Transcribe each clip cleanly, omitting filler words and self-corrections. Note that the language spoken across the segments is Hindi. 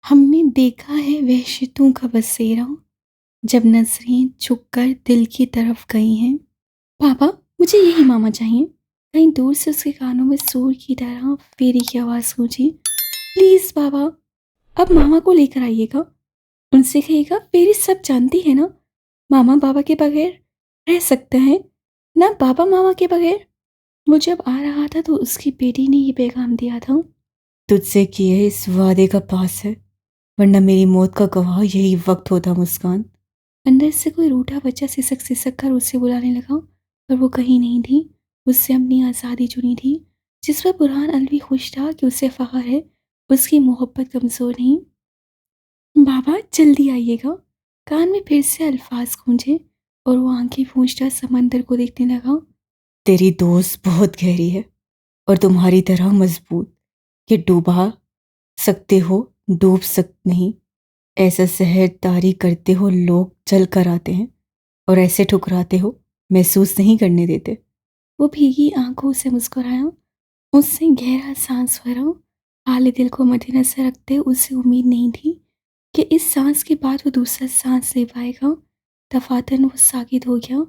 हमने देखा है वहशतों का बसेरा जब नजरें झुककर दिल की तरफ गई हैं। पापा, मुझे यही मामा चाहिए। कहीं दूर से उसके कानों में सूर की तरह फेरी की आवाज़ गूंजी। प्लीज़ पापा, अब मामा को लेकर आइएगा। उनसे कहिएगा फेरी सब जानती है ना। मामा बाबा के बगैर रह सकते हैं ना, बाबा मामा के बगैर। वो जब आ रहा था तो उसकी बेटी ने ये पैगाम दिया था। तुझसे किए इस वादे का पास है, वरना मेरी मौत का गवाह यही वक्त होता मुस्कान। अंदर से कोई रूठा बच्चा सिसक सिसक कर उसे बुलाने लगा, पर वो कहीं नहीं थी। उससे अपनी आज़ादी चुनी थी, जिस पर बुरहान अलवी खुश था कि उसे फ़ख्र है। उसकी मोहब्बत कमज़ोर नहीं। बाबा जल्दी आइएगा। कान में फिर से अल्फाज गूंजे और वो आंखें पूंछकर समंदर को देखने लगा। तेरी दोस्त बहुत गहरी है और तुम्हारी तरह मजबूत कि डूबा सकते हो, डूब सक नहीं। ऐसा सहरदारी करते हो लोग जल कर आते हैं, और ऐसे ठुकराते हो महसूस नहीं करने देते। वो भीगी आंखों से मुस्कुराया। उससे गहरा सांस भरा। हाल दिल को मद्देनजर रखते उसे उम्मीद नहीं थी कि इस सांस के बाद वो दूसरा सांस ले पाएगा। दफातन वो साकित हो गया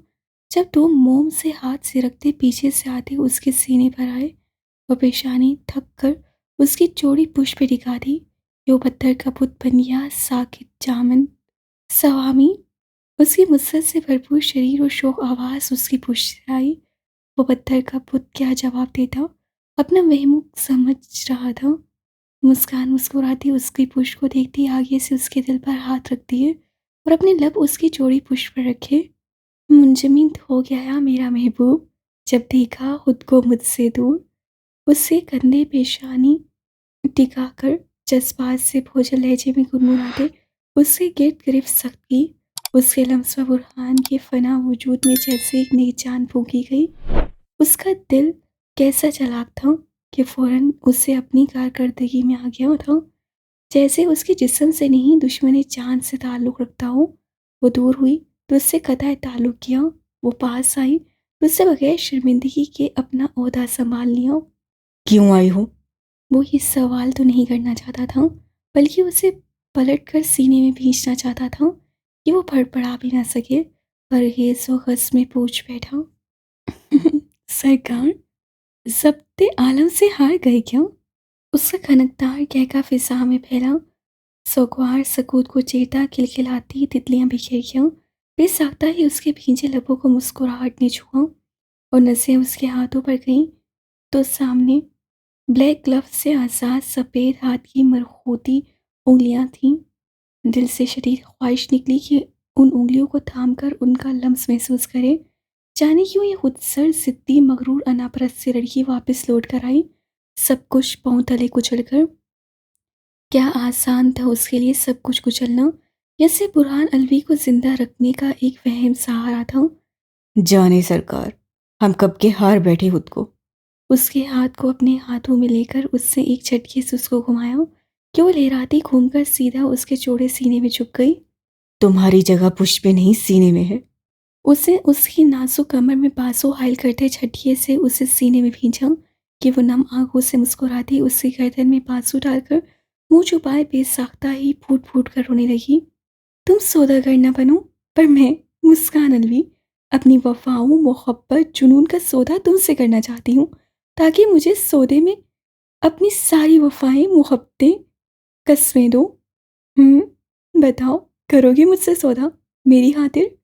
जब दो मोम से हाथ सिरकते पीछे से आते उसके सीने पर आए। वो पेशानी थक कर उसकी चौड़ी पुष्प पे टिका दी। यो पत्थर का बुत बन गया, साकित जामन सवामी। उसकी मुस्सत से भरपूर शरीर और शोक आवाज़ उसकी पुष्ट से आई। वो पत्थर का बुत क्या जवाब देता, अपना वहम समझ रहा था। मुस्कान मुस्कुराती उसकी पुष्प को देखती आगे से उसके दिल पर हाथ रख दिए और अपने लब उसकी चौड़ी पुष्प पर रखे। मुंजमिद हो गया मेरा महबूब जब देखा खुद को मुझसे दूर। उससे कंधे पेशानी टिकाकर जज्बात से भोजन लहजे में गुनगुनाते उससे गिर्द गिरफ्त सख्त की। उसके लम्स में बुरहान के फना वजूद में जैसे एक नई जान फूंकी गई। उसका दिल कैसा चालाक था कि फौरन उसे अपनी कारकर्दगी में आ गया था। जैसे उसके जिस्म से नहीं दुश्मनी जान से ताल्लुक़ रखता हो। वो दूर हुई तो उससे कतई ताल्लुक़ किया। वो पास आई तो उससे बगैर शर्मिंदगी के अपना ओहदा संभाल लिया। क्यों आई हो? वो ये सवाल तो नहीं करना चाहता था, बल्कि उसे पलट कर सीने में भींचना चाहता था कि वो फड़फड़ा भी ना सके। परहेज़ व गज़ में पूछ बैठा। सरकार, ज़ब्ते आलम से हार गए क्या? उसका खनकदार कहका फिजा में फैला। सोगवार सकूत को चीरता खिलखिलाती तितलियां बिखेर गया। बेसाख्ता ही उसके भींचे लबों को मुस्कुराहट ने छुआ और नसें उसके हाथों पर गईं तो सामने ब्लैक ग्लव से आज़ाद सफ़ेद हाथ की मरखूती उंगलियां थीं। दिल से शदीद ख्वाहिश निकली कि उन उंगलियों को थाम कर उनका लम्स महसूस करे। जाने क्यों ये खुदसर ज़िद्दी मगरूर अनापरस्त सी लड़की वापस लौट कर आई, सब कुछ पांव तले कुचल कर। क्या आसान था उसके लिए सब कुछ कुचलना, या सिर्फ बुरहान अलवी को जिंदा रखने का एक वहम सहारा था। जाने सरकार, हम कब के हार बैठे खुद को। उसके हाथ को अपने हाथों में लेकर उसने एक झटके से उसको घुमाया कि वो लहराती घूमकर सीधा उसके चौड़े सीने में चुप गई। तुम्हारी जगह पुष्प पे नहीं, सीने में है। उसे उसकी नाजुक कमर में बाजू हायल करते झटके से उसे सीने में भींचा कि वो नम आंखों से मुस्कुराती उसकी गर्दन में बाजू डालकर मुंह छुपाए बेसाख्ता ही फूट फूट कर रोने लगी। तुम सौदागर न बनो, पर मैं मुस्कान अलवी अपनी वफाओं मोहब्बत जुनून का सौदा तुमसे करना चाहती हूँ, ताकि मुझे सौदे में अपनी सारी वफाएं मोहब्बतें कस्में दो। बताओ, करोगे मुझसे सौदा मेरी खातिर?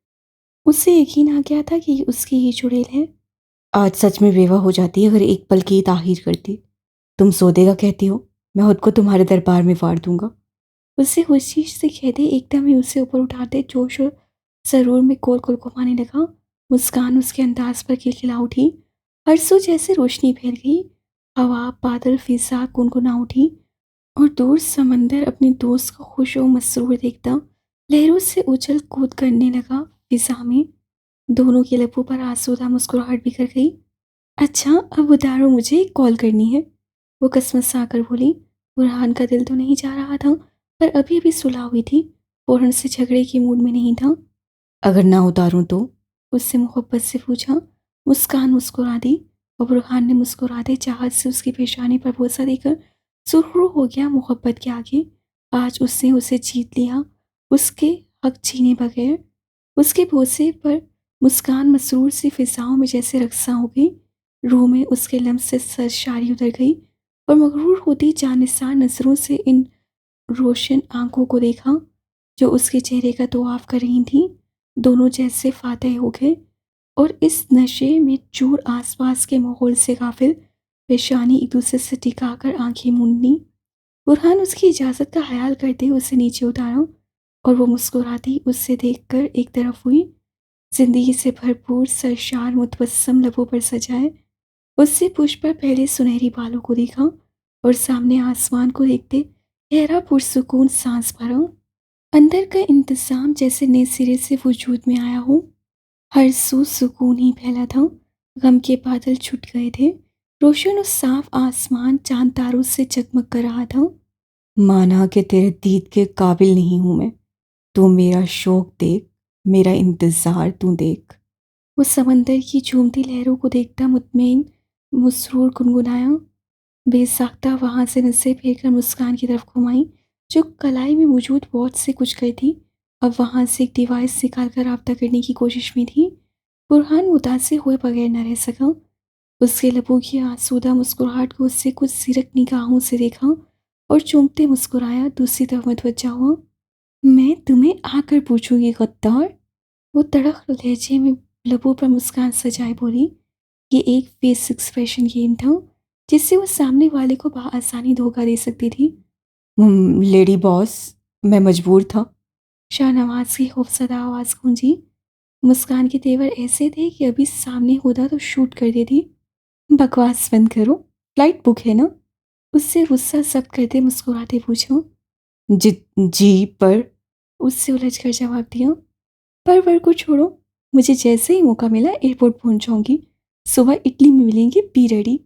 उसे यकीन आ गया था कि उसकी ही चुड़ैल है। आज सच में बेवा हो जाती अगर एक पल की ताहीर करती। तुम सौदे का कहती हो, मैं खुद को तुम्हारे दरबार में फाड़ दूंगा। उससे खुशी से कहते एकदम ही उसे ऊपर उठाते जोश और सरूर में गोल गोल घुमाने लगा। मुस्कान उसके अंदाज पर खिलखिला उठी। हरसों जैसे रोशनी फैल गई। हवा बादल फिजा गुनगुना उठी और दूर समंदर अपने दोस्त को खुश और मसरूर देखता लहरों से उछल कूद करने लगा फिजा में। दोनों के लबों पर आसूदा मुस्कुराहट बिखर गई। अच्छा, अब उतारो, मुझे कॉल करनी है, वो कसमसा कर बोली। बुरहान का दिल तो नहीं जा रहा था, पर अभी अभी सुलह हुई थी, फौरन से झगड़े के मूड में नहीं था। अगर ना उतारूं तो? उससे मोहब्बत से पूछा। मुस्कान मुस्कुरा दी और बुरहान ने मुस्कुराते चाहत से उसकी पेशानी पर बोसा देकर सुरखरू हो गया मोहब्बत के आगे। आज उसने उसे जीत लिया, उसके हक छीने बगैर। उसके बोसे पर मुस्कान मसरूर सी फिजाओं में जैसे रक्सा हो गई। रूह में उसके लम्स से सरशारी उतर गई और मगरूर होती जानिसार नजरों से इन रोशन आंखों को देखा जो उसके चेहरे का तवाफ कर रही थी। दोनों जैसे फातह हो गए और इस नशे में चूर आसपास के माहौल से गाफिल पेशानी एक दूसरे से टिकाकर आंखें मूंद ली। बुरहान उसकी इजाज़त का ख्याल करते उसे नीचे उतारा और वो मुस्कुराती उससे देखकर एक तरफ हुई। जिंदगी से भरपूर सरशार मुतबस्सम लबों पर सजाए उससे पुष्प पर पहले सुनहरी बालों को देखा और सामने आसमान को देखते गहरा पुरसुकून सांस भरा। अंदर का इंतजाम जैसे नए सिरे से वजूद में आया हो। हर सू सुकून ही फैला था। गम के बादल छुट गए थे। रोशन और साफ आसमान चांद तारों से जगमग कर रहा था। माना कि तेरे दीद के काबिल नहीं हूं मैं, तू मेरा शौक देख, मेरा इंतजार तू देख। वो समंदर की झूमती लहरों को देखता मुतमईन मसरूर गुनगुनाया। बेसाख्ता वहां से नजरें फेरकर मुस्कान की तरफ घुमाई जो कलाई में मौजूद वॉच से कुछ गई थी। अब वहां से एक डिवाइस निकालकर रब्ता करने की कोशिश में थी। बुरहान मुतासिर हुए बगैर न रह सका। उसके लबों की आसूदा मुस्कुराहट को उससे कुछ सिरक निगाहों से देखा और चूमते मुस्कुराया दूसरी तरफ मतवज्जा हुआ। मैं तुम्हें आकर पूछूंगी गद्दार। वो तड़क लहजे में लबों पर मुस्कान सजाए बोली। ये एक फेस एक्सप्रेशन गेम था जिससे वो सामने वाले को बआसानी धोखा दे सकती थी। लेडी बॉस, मैं मजबूर था। शाहनवाज की खौफसदा आवाज़ गूंजी। मुस्कान के तेवर ऐसे थे कि अभी सामने होता तो शूट कर देती। बकवास बंद करो, फ्लाइट बुक है ना? उससे गुस्सा जब्त करते मुस्कुराते पूछो। जी जी, पर उससे उलझकर जवाब दिया। पर वर को छोड़ो, मुझे जैसे ही मौका मिला एयरपोर्ट पहुंच जाऊंगी। सुबह इटली में मिलेंगे, बी रेडी।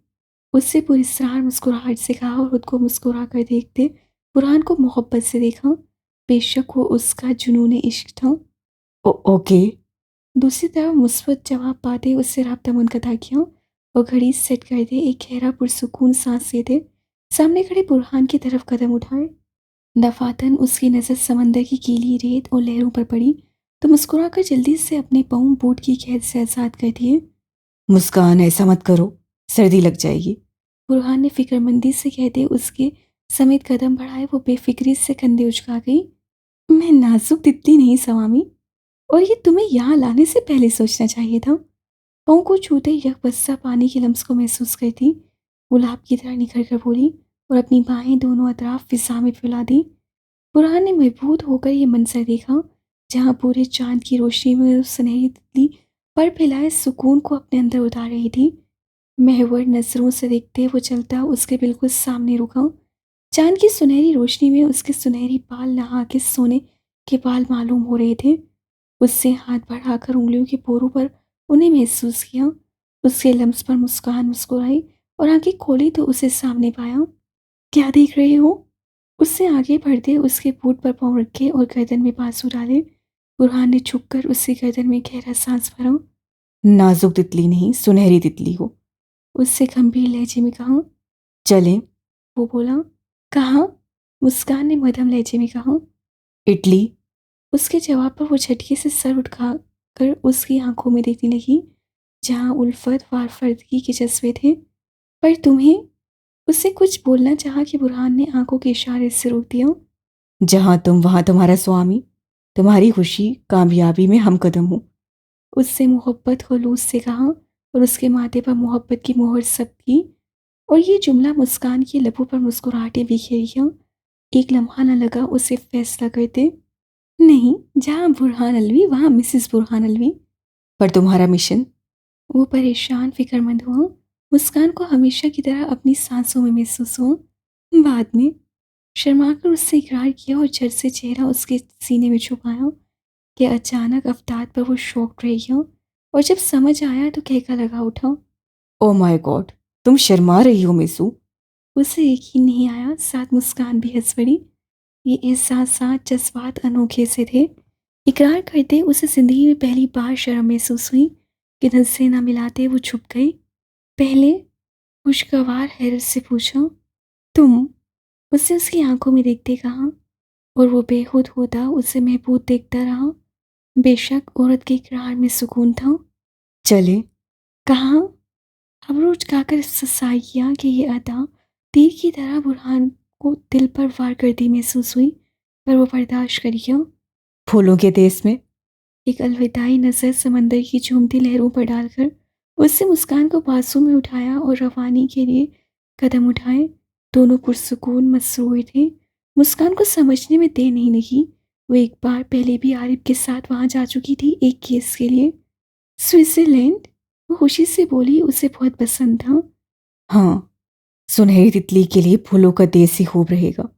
उससे पुरस्कार मुस्कुराहट से कहा और खुद को मुस्कुरा कर देखते बुरहान को मोहब्बत से देखा। बेशक वो उसका जुनून इश्क था। ओके। दूसरी तरफ मुस्बत जवाब पाते उससे राब्ता मुनक़ता किया और घड़ी सेट कर दे एक गहरा पुरसुकून सांस लेते सामने खड़े बुरहान की तरफ कदम उठाए। दफातन उसकी नज़र समंदर की गीली रेत और लहरों पर पड़ी तो मुस्कुराकर जल्दी से अपने पाँव बूट की कैद से आज़ाद कर दिए। मुस्कान, ऐसा मत करो, सर्दी लग जाएगी। बुरहान ने फिक्रमंदी से कहते उसके समेत कदम बढ़ाए। वो बेफिक्री से कंधे उचका गई। मैं नाजुक तितली नहीं सवामी, और ये तुम्हें यहाँ लाने से पहले सोचना चाहिए था। पाँव को छूते यकबस्सा पानी के लम्स को महसूस करती गुलाब की तरह निखर कर बोली और अपनी बाहें दोनों अतराफ फिजा में फैला दी। बुरहान ने महबूद होकर ये मंजर देखा जहाँ पूरे चांद की रोशनी में उस सुनहरी तितली पर फैलाए सुकून को अपने अंदर उतार रही थी। महवर नजरों से देखते वो चलता उसके बिल्कुल सामने रुका। चांद की सुनहरी रोशनी में उसके सुनहरी बाल नहा के सोने के बाल मालूम हो रहे थे। उससे हाथ बढ़ाकर उंगलियों के पोरों पर उन्हें महसूस किया। उसके लम्स पर मुस्कान मुस्कुराई और आंखें खोली तो उसे सामने पाया। क्या देख रहे हो? उससे आगे बढ़ते उसके बूट पर पाँव रखे और गर्दन में बाजू डाले। बुरहान ने झुककर उससे गर्दन में गहरा सांस भरा। नाजुक तितली नहीं, सुनहरी तितली हो। उससे गंभीर लहजे में कहा। चलें? वो बोला। कहाँ? मुस्कान ने मध्यम लहजे में कहा। इटली। उसके जवाब पर वो झटके से सर उठा कर उसकी आंखों में देखने लगी जहाँ उल्फत वारफर्दगी के जज्बे थे। पर तुम्हें? उससे कुछ बोलना चाहा कि बुरहान ने आंखों के इशारे से रोक दिया। जहां तुम वहां तुम्हारा स्वामी, तुम्हारी खुशी कामयाबी में हम कदम हूँ। उससे मोहब्बत खलूस से कहा और उसके माथे पर मोहब्बत की मोहर सब की। और ये जुमला मुस्कान की लबों पर मुस्कुराहटें बिखेर गया। एक लम्हा न लगा उसे फैसला करते। नहीं, जहाँ बुरहान अलवी वहाँ मिसेस बुरहान अलवी। पर तुम्हारा मिशन? वो परेशान फिक्रमंद हुआ। मुस्कान को हमेशा की तरह अपनी सांसों में महसूस हुआ। बाद में शर्माकर उससे इकरार किया और झट से चेहरा उसके सीने में छुपाया कि अचानक अवतार पर वो शॉक्ड रह गया और जब समझ आया तो कहका लगा उठा। ओ माय गॉड, तुम शर्मा रही हो मिसू। उसे यकीन नहीं आया, साथ मुस्कान भी हंस पड़ी। ये एहसासात जज्बात अनोखे से थे। इकरार करते उसे जिंदगी में पहली बार शर्म महसूस हुई कि नजरें न मिलाते वो छुप गई। पहले खुशगवार हैरत से पूछा, तुम? उससे उसकी आंखों में देखते कहा। और वो बेखुद होता उसे महबूब देखता रहा। बेशक औरत के इकरार में सुकून था। चले। कहाँ? अबरूज खाकर ससाई किया कि ये अदा तीर की तरह बुरहान को दिल पर वार करती महसूस हुई, पर वो बर्दाश्त कर गया। फूलों के देश में। एक अलविदाई नज़र समंदर की झूमती लहरों पर डालकर उससे मुस्कान को बाजू में उठाया और रवानी के लिए कदम उठाए। दोनों पुरसुकून मसरूर थे। मुस्कान को समझने में देर नहीं लगी। वो एक बार पहले भी आरिफ के साथ वहां जा चुकी थी, एक केस के लिए। स्विट्जरलैंड? वो खुशी से बोली, उसे बहुत पसंद था। हाँ, सुनहरी तितली के लिए फूलों का देश ही खूब रहेगा।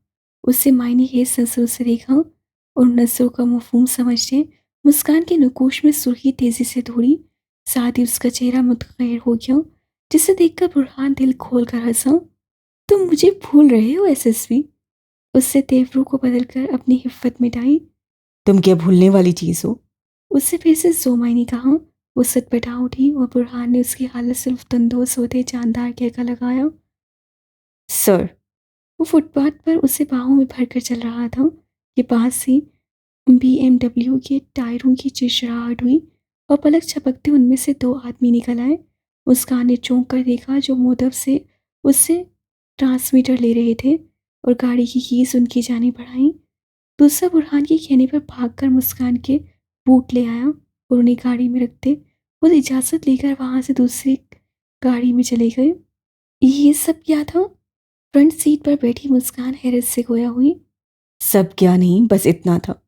उससे मायने के नजरों से देखा और नजरों का मफहूम समझते मुस्कान के नकूश में सुर्खी तेजी से दौड़ी। साथ ही उसका चेहरा मुतगैर हो गया, जिसे देखकर बुरहान दिल खोल कर हंसा। तुम मुझे भूल रहे हो एसएसवी? उससे तेवरों को बदलकर अपनी हिफ्फत मिटाई। तुम क्या भूलने वाली चीज हो? उससे फिर से जोमाइनी कहा। वो सटपटा उठी और बुरहान ने उसकी हालत से लुफ्तंदोज होते जानदार कहका लगाया। सर। वो फुटपाथ पर उसे बाहों में भरकर चल रहा था कि पास ही बीएमडब्ल्यू के टायरों की चिरचिराहट हुई और पलक झपकते उनमें से दो आदमी निकल आए। मुस्कान ने चौंक कर देखा, जो मोदब से उससे ट्रांसमीटर ले रहे थे और गाड़ी की कीज उनकी जानी बढ़ाई। दूसरा बुरहान के कहने पर भागकर मुस्कान के बूट ले आया और उन्हें गाड़ी में रखते वो इजाज़त लेकर वहां से दूसरी गाड़ी में चले गए। ये सब क्या था? फ्रंट सीट पर बैठी मुस्कान हैरत से गोया हुई। सब क्या नहीं, बस इतना था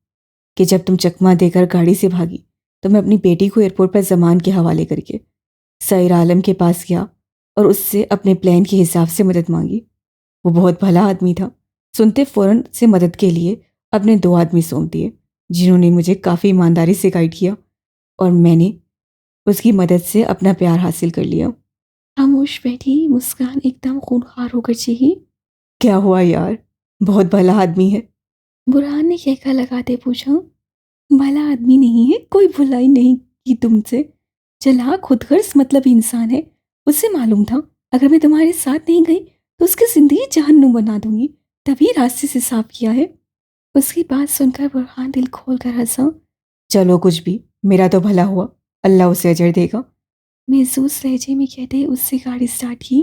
कि जब तुम चकमा देकर गाड़ी से भागी तो मैं अपनी बेटी को एयरपोर्ट पर जमान के हवाले करके सईर आलम के पास गया और उससे अपने प्लान के हिसाब से मदद मांगी। वो बहुत भला आदमी था। सुनते फौरन से मदद के लिए अपने 2 आदमी सौंप दिए, जिन्होंने मुझे काफ़ी ईमानदारी से गाइड किया और मैंने उसकी मदद से अपना प्यार हासिल कर लिया। खामोश बैठी मुस्कान एकदम खूंखार होकर चीखी। क्या हुआ यार? बहुत भला आदमी है। बुरहान ने कहका लगाते पूछा। भला आदमी नहीं है, कोई बुराई नहीं की तुमसे। चला खुदगर्ज मतलब इंसान है। उसे मालूम था अगर मैं तुम्हारे साथ नहीं गई तो उसकी जिंदगी जहन्नुम बना दूंगी, तभी रास्ते से साफ किया है। उसकी बात सुनकर बुरहान दिल खोल कर हंसा। चलो कुछ भी, मेरा तो भला हुआ, अल्लाह उसे अजर देगा। महसूस लहजे में कहते उससे गाड़ी स्टार्ट की।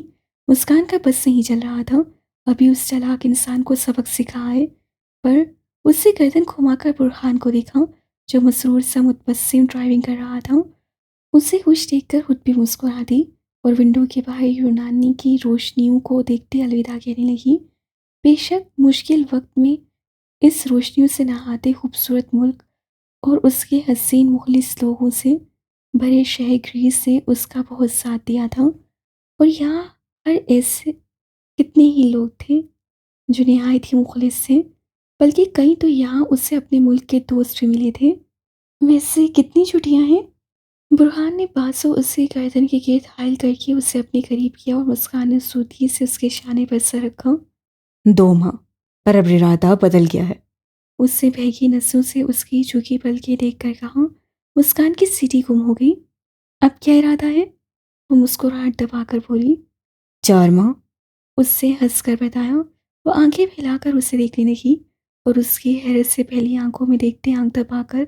मुस्कान का बस नहीं चल रहा था। अभी उस चालाक इंसान को सबक सिखा है, पर उससे गर्दन घुमाकर बुरहान को देखा, जो मसरूर सा मुतबस्सिम ड्राइविंग कर रहा था। उसे खुश देखकर खुद भी मुस्कुरा दी और विंडो के बाहर यूनानी की रोशनियों को देखते अलविदा कहने लगी। बेशक मुश्किल वक्त में इस रोशनियों से नहाते खूबसूरत मुल्क और उसके हसीन मुखलिस लोगों से भरे शहर ग्रीस से उसका बहुत साथ दिया था। और यहाँ हर ऐसे कितने ही लोग थे जो निहायत ही मुखलिस थे, बल्कि कई तो यहाँ उससे अपने मुल्क के दोस्त भी मिले थे। वैसे कितनी छुट्टियाँ हैं? बुरहान ने बाजू उसे गर्दन के गिर्द हायल करके उसे अपने करीब किया और मुस्कान ने सूती से उसके शाने पर सर रखा। 2 माह, पर अब इरादा बदल गया है। उससे बहकी नसों से उसकी झुकी पलकें देखकर कहा। मुस्कान की सीटी गुम हो गई। अब क्या इरादा है? वो मुस्कुराहट दबाकर बोली। 4 माह। उससे हंसकर बताया। वो आंखें फैलाकर उसे देखने लगी और उसकी हैरत से पहली आंखों में देखते आंख दबाकर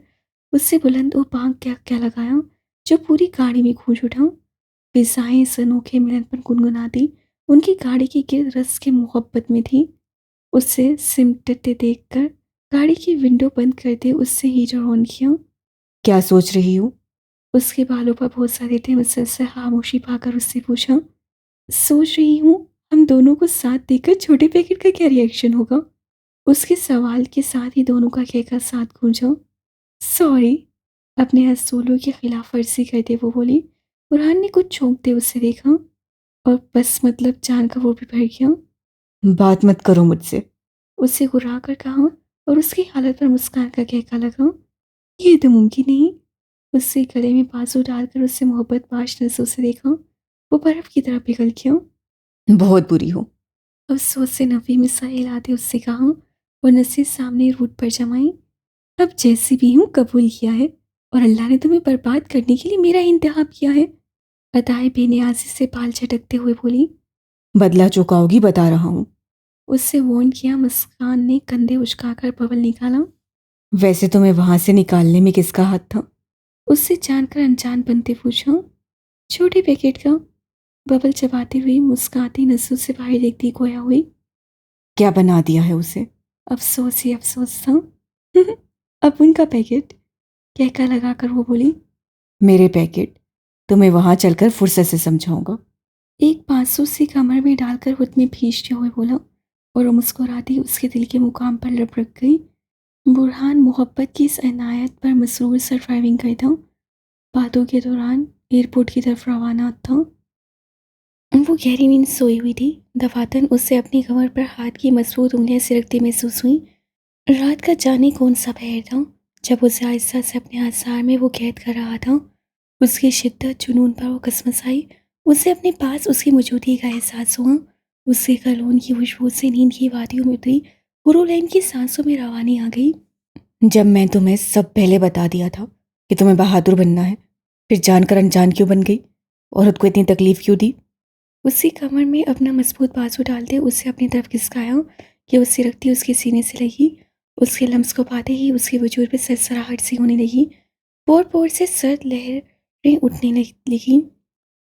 उससे बुलंद वो बांग क्या क्या लगाया, जो पूरी गाड़ी में गूंज उठा। फिजाएं इस अनोखे मिलन पर गुनगुनाती उनकी गाड़ी की गिर्द रस के मोहब्बत में थी। उससे सिमटते देखकर गाड़ी की विंडो बंद करते उससे ही जो ऑन किया। क्या सोच रही हूँ? उसके बालों पर बहुत सारे थे। मुझसे खामोशी पाकर उससे पूछा। सोच रही हूँ हम दोनों को साथ देखकर छोटे पैकेट का क्या रिएक्शन होगा। उसके सवाल के साथ ही दोनों का कहकर साथ गूंजा। सॉरी। अपने असूलों की खिलाफ वर्जी करते वो बोली। बुरहान ने कुछ चौंकते उसे देखा और बस मतलब जानकर वो भी भर गया। बात मत करो मुझसे। उसे घुरा कर कहा और उसकी हालत पर मुस्कान का कहका लगा। ये तो मुमकिन नहीं। उससे गले में बाजू डालकर उससे मोहब्बत बाश नजरों से देखा। वो बर्फ की तरह पिघल गया। बहुत बुरी हो। अफसोस से नफी में सर हिलाते उससे कहा और नसें सामने रूट पर जमाई। अब जैसी भी हूँ कबूल किया है और अल्लाह ने तुम्हें बर्बाद करने के लिए मेरा इंतखाब किया है। अदाए बेनियाजी से बाल झटकते हुए बोली। बदला चुकाओगी, बता रहा हूँ। उससे वार्न किया। मुस्कान ने कंधे उचकाकर बबल निकाला। वैसे तुम्हें वहां से निकालने में किसका हाथ था? उससे जानकर अनजान बनते पूछा। छोटे पैकेट का। बबल चबाती हुई मुस्कुराती नसों से बाहर देखती गोया हुई। क्या बना दिया है उसे? अफसोस ही अफसोस था। अब उनका पैकेट, कहका लगाकर वो बोली। मेरे पैकेट? तुम्हें वहां चलकर फुर्सत से समझाऊंगा। एक बांसुर सी कमर में डालकर खुद में भींचते हुए बोला, और वो मुस्कुराती उसके दिल के मुकाम पर लपक गई। बुरहान मोहब्बत की इस इनायत पर मसरूर सा ड्राइविंग करता बातों के दौरान एयरपोर्ट की तरफ रवाना था। वो गहरी नींद सोई हुई थी। दफातन उससे अपनी कमर पर हाथ की मजबूत उंगलियां सिरकती महसूस हुई। रात का जाने कौन सा पहर था जब उसे आहिस्ता से अपने आसार में वो कैद कर रहा था। उसकी शिद्दत जुनून पर वो कसमस आई। उसे अपने पास उसकी मौजूदगी का एहसास हुआ। उसके कलोन की खुशबू से नींद की वादियों में उतरी हुरूलैन की सांसों में रवानी आ गई। जब मैं तुम्हें सब पहले बता दिया था कि तुम्हें बहादुर बनना है, फिर जानकर अनजान क्यों बन गई और खुद को इतनी तकलीफ क्यों दी? उसकी कमर में अपना मजबूत बाजू डालते उसे अपनी तरफ खिसकाया कि उससे रखती उसके सीने से लगी। उसके लम्स को पाते ही उसके वजूद पे सरसराहट सी होने लगी। पोर पोर से सर्द लहरें उठने लगी।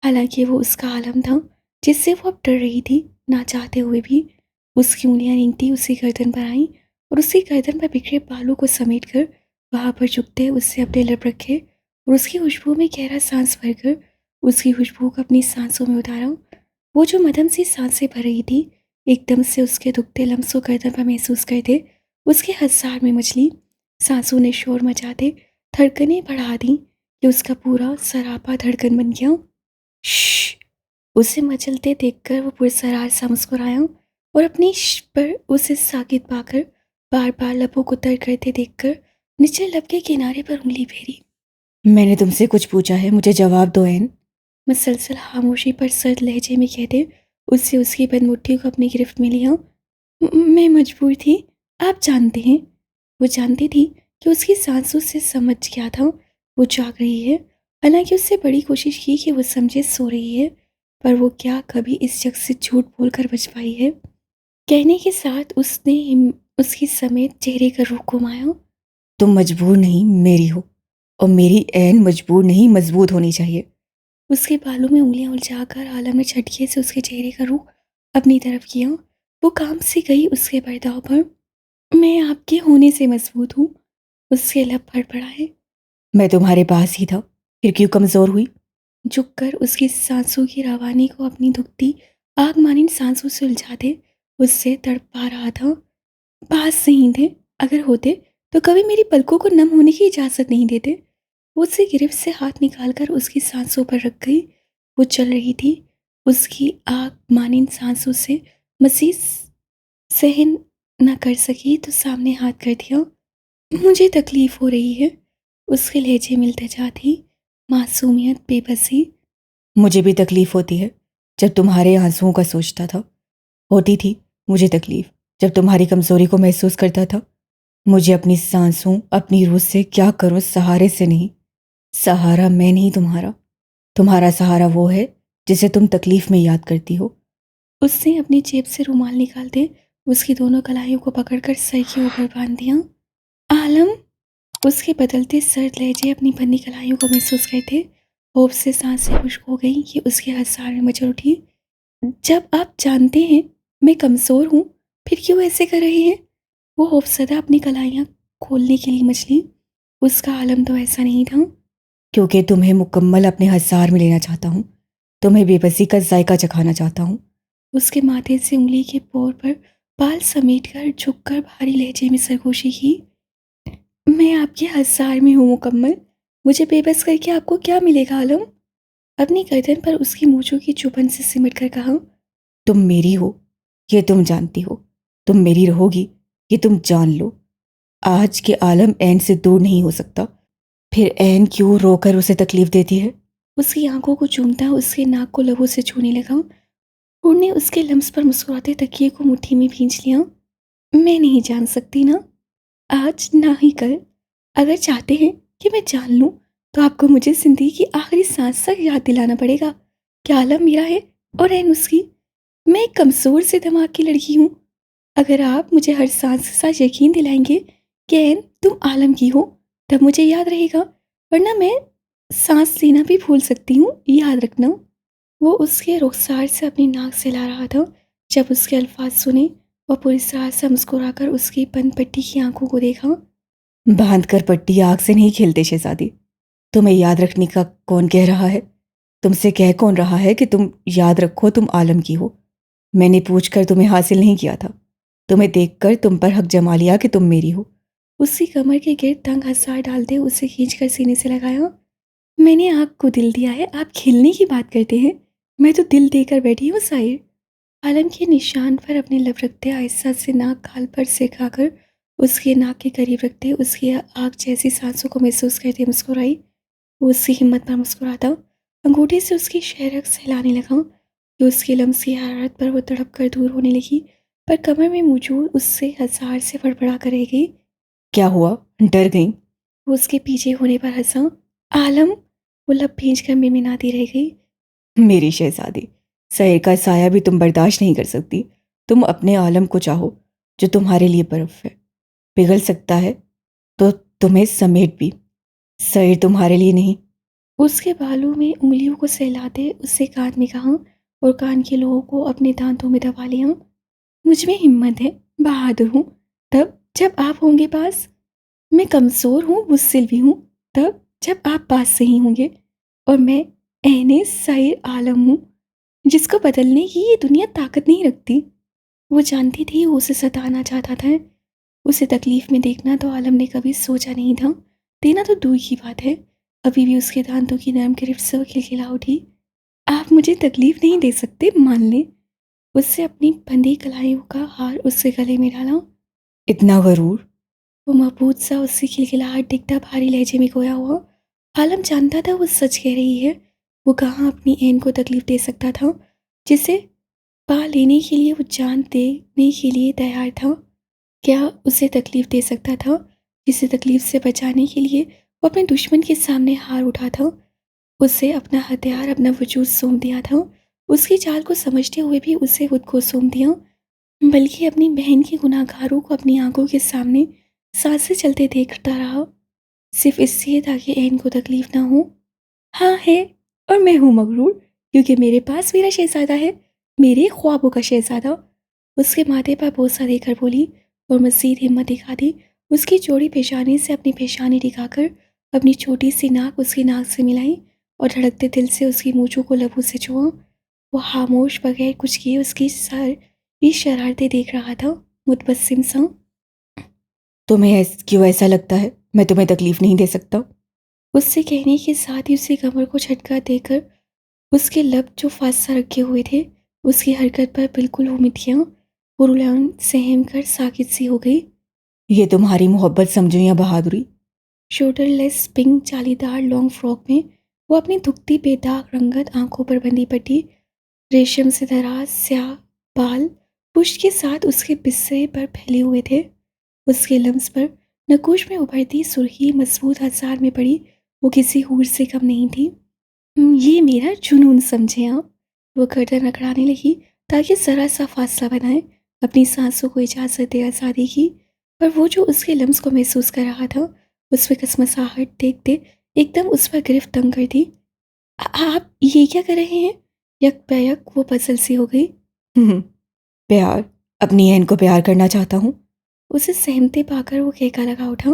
हालांकि वो उसका आलम था जिससे वो अब डर रही थी, ना चाहते हुए भी। उसकी उंगलियां रेंगती उसकी गर्दन पर आईं और उसकी गर्दन पर बिखरे बालों को समेट कर वहां पर झुकते उससे अपने लब रखे और उसकी खुशबू में गहरा सांस भरकर उसकी खुशबू को अपनी सांसों में उतारा। वो जो मदम सी सांसें भर रही थी, एकदम से उसके दुखते लम्स को गर्दन पर महसूस करते उसके हसार में मचली। सांसों ने शोर मचाते धड़कनें बढ़ा दी कि उसका पूरा सरापा धड़कन बन गया। श्श! उसे मचलते देखकर वो पुरसरार सा मुस्कुराया और अपनी श पर उसे साकित पाकर बार बार लबों को तर करते देखकर निचले लब के किनारे पर उंगली फेरी। मैंने तुमसे कुछ पूछा है, मुझे जवाब दो एन। मुसलसल खामोशी पर सर्द लहजे में कहते उससे उसकी बंद मुट्ठियों को अपनी गिरफ्त में लिया। मैं मजबूर थी, आप जानते हैं। वो जानती थी कि उसकी सांसों से समझ गया था वो जाग रही है। हालांकि उससे बड़ी कोशिश की कि वो समझे सो रही है, पर वो क्या कभी इस शख्स से झूठ बोलकर बच पाई है। कहने के साथ उसने उसकी समेत चेहरे का रुख घुमाया। तुम मजबूर नहीं, मेरी हो, और मेरी एन मजबूर नहीं मजबूत होनी चाहिए। उसके बालों में उंगलियां उलझाकर आलम ने झटके से उसके चेहरे का रुख अपनी तरफ किया। वो काम से गई उसके पर्दाओं पर। मैं आपके होने से मजबूत हूँ। उसके लब फड़फड़ाए। मैं तुम्हारे पास ही था, फिर क्यों कमजोर हुई? झुककर उसकी सांसों की रवानी को अपनी दुखती आग मानिंद सांसों से उलझाते उससे तड़पा रहा था। पास नहीं थे, अगर होते तो कभी मेरी पलकों को नम होने की इजाजत नहीं देते। वो उससे गिरफ्त से हाथ निकालकर उसकी सांसों पर रख गई। वो चल रही थी। उसकी आग मानिंद सांसों से मसीह सहन न कर सकी तो सामने हाथ कर दिया। मुझे तकलीफ हो रही है। उसके लहजे मिलते जाती मासूमियत, बेबसी। मुझे भी तकलीफ होती है जब तुम्हारे आंसुओं का सोचता था। होती थी मुझे तकलीफ जब तुम्हारी कमजोरी को महसूस करता था। मुझे अपनी सांसों, अपनी रूह से क्या करूं, सहारे से नहीं। सहारा मैं नहीं तुम्हारा। तुम्हारा सहारा वो है जिसे तुम तकलीफ में याद करती हो। उसने अपनी जेब से रुमाल निकालते उसकी दोनों कलाइयों को पकड़कर सर के ऊपर बांध दिया। आलम! उसके बदलते सर्द लहजे अपनी बंदी कलाइयों को महसूस करते होप से सांसें खुश्क हो गई कि उसके हंसार में मचल उठी। जब आप जानते हैं मैं कमज़ोर हूँ, फिर क्यों ऐसे कर रहे हैं? वो खौफसदा अपनी कलाइयाँ खोलने के लिए मचली। उसका आलम तो ऐसा नहीं था। क्योंकि तुम्हें मुकम्मल अपने हसार में लेना चाहता हूँ। तुम्हें बेबसी का जायका चखाना चाहता हूँ। उसके माथे से उंगली के पोर पर बाल समेटकर झुककर भारी लहजे में सरगोशी की। मैं आपके हसार में हूँ मुकम्मल। मुझे बेबस करके आपको क्या मिलेगा आलम? अपनी गर्दन पर उसकी मूंछों की चुभन से सिमट कर कहा। तुम मेरी हो, ये तुम जानती हो। तुम मेरी रहोगी, ये तुम जान लो। आज के आलम एन से दूर नहीं हो सकता। फिर एन क्यों रोकर उसे तकलीफ देती है? उसकी आंखों को चूमता उसके नाक को लबों से छूने लगा। उड़ने उसके लम्स पर मुस्कुराते तकिए को मुट्ठी में भींच लिया। मैं नहीं जान सकती ना, आज ना ही कल। अगर चाहते हैं कि मैं जान लूं तो आपको मुझे जिंदगी की आखिरी सांस तक याद दिलाना पड़ेगा कि आलम मेरा है और एन उसकी। मैं एक कमजोर से दिमाग की लड़की हूँ अगर आप मुझे हर सांस के साथ यकीन दिलाएंगे कि एन तुम आलम की हो, तब मुझे याद रहेगा, वरना मैं सांस लेना भी भूल सकती हूँ, याद रखना। वो उसके रुखसार से अपनी नाक से ला रहा था। जब उसके अल्फाज सुने और पूरी तरह से मुस्कुराकर उसकी बंद पट्टी की आंखों को देखा। बांध कर पट्टी आग से नहीं खेलते शहजादी। तुम्हें याद रखने का कौन कह रहा है? तुमसे कह कौन रहा है कि तुम याद रखो तुम आलम की हो? मैंने पूछकर तुम्हें हासिल नहीं किया था। तुम्हें देखकर तुम पर हक जमा लिया कि तुम मेरी हो। उसकी कमर के गिर्द तंग हथेली डालते उसे खींचकर सीने से लगाया। मैंने आपको दिल दिया है, आप खिलने की बात करते हैं। मैं तो दिल देकर बैठी हूँ साहिर। आलम के निशान पर अपने लब रखते आहिस्ता से नाक खाल पर सिखाकर उसके नाक के करीब रखते उसकी आग जैसी सांसों को महसूस करते मुस्कुराई। वो उसकी हिम्मत पर मुस्कुराता, अंगूठे से उसकी शहरक हिलाने लगा कि उसकी लम्स की हरारत पर वो तड़प कर दूर होने लगी, पर कमर में मौजूद उससे हजार से फड़फड़ा कर रह गई। क्या हुआ? डर गई? वो उसके पीछे होने पर हंसा। आलम, वो लब भींच कर मिनमिनाती रह गई। मेरी शहजादी, सैर का साया भी तुम बर्दाश्त नहीं कर सकती। तुम अपने आलम को चाहो जो तुम्हारे लिए बर्फ है, पिघल सकता है तो तुम्हें समेट भी। सैर तुम्हारे लिए नहीं। उसके बालों में उंगलियों को सहलाते उससे कान में कहा और कान के लोगों को अपने दांतों में दबा लिया। मुझ में हिम्मत है, बहादुर हूँ, तब जब आप होंगे पास। मैं कमज़ोर हूँ, मुझसिल भी हूँ, तब जब आप पास से ही होंगे। और मैं एहने सैर आलम हूँ, जिसको बदलने की ये दुनिया ताकत नहीं रखती। वो जानती थी वो उसे सताना चाहता था। उसे तकलीफ में देखना तो आलम ने कभी सोचा नहीं था, देना तो दूर की बात है। अभी भी उसके दांतों की नरम गिरफ्त से वो खिलखिला उठी। आप मुझे तकलीफ नहीं दे सकते, मान लें। उससे अपनी बंधी कलाइयों का हार उसके गले में डाला। इतना गरूर? वो महबूद सा उससे खिलखिलाहट दिखता भारी लहजे में खोया हुआ। आलम जानता था वो सच कह रही है। वो कहाँ अपनी एन को तकलीफ दे सकता था, जिसे पा लेने के लिए वो जान देने के लिए तैयार था। क्या उसे तकलीफ दे सकता था, जिसे तकलीफ से बचाने के लिए वो अपने दुश्मन के सामने हार उठा था। उसे अपना हथियार, अपना वजूद सौंप दिया था। उसकी चाल को समझते हुए भी उसे खुद को सौंप दिया, बल्कि अपनी बहन के गुनाहगारों को अपनी आंखों के सामने सांसें चलते देखता रहा, सिर्फ इसलिए ताकि एन को तकलीफ ना हो। हाँ है, और मैं हूँ मगरूर, क्योंकि मेरे पास मेरा शहजादा है, मेरे ख्वाबों का शहजादा। उसके माथे पर बोसा देकर बोली और मज़ीद हिम्मत दिखा दी। उसकी चौड़ी पेशानी से अपनी पेशानी दिखाकर अपनी छोटी सी नाक उसकी नाक से मिलाई और धड़कते दिल से उसकी मूंछों को लबों से छुआ। वो खामोश बगैर कुछ किए उसकी सर की शरारतें देख रहा था, मुतबस्सिम सा। तुम्हें क्यों ऐसा लगता है मैं तुम्हें तकलीफ नहीं दे सकता? उससे कहने के साथ ही उसकी कमर को झटका देकर उसके लब जो फांसा रखे हुए थे उसकी हरकत पर बिल्कुल उम्मीद किया। पुरुलान सहम कर साकित सी हो गई। ये तुम्हारी मोहब्बत समझो या बहादुरी? शोल्डरलेस पिंक जालीदार लॉन्ग फ्रॉक में वो अपनी दुखती बेदाग रंगत आंखों पर बंदी पट्टी, रेशम से दराज स्याह बाल पुष्ट के साथ उसके बिस्से पर फैले हुए थे। उसके लम्स पर नकुश में उभरती सुर्खी मजबूत हजार में पड़ी, वो किसी हूर से कम नहीं थी। ये मेरा जुनून समझे आप। वो गर्दन अकड़ाने लगी ताकि जरा सा फासला बनाए, अपनी सांसों को इजाजत दे आज़ादी की। पर वो जो उसके लम्स को महसूस कर रहा था, उस पर कसमसाहट देखते एकदम उस पर गिरफ्त तंग कर दी। आप ये क्या कर रहे हैं?" यक बैक वो पजल सी हो गई। हम्म, प्यार। अपनी एन को प्यार करना चाहता हूँ। उसे सहमते पाकर वो कहका लगा उठा।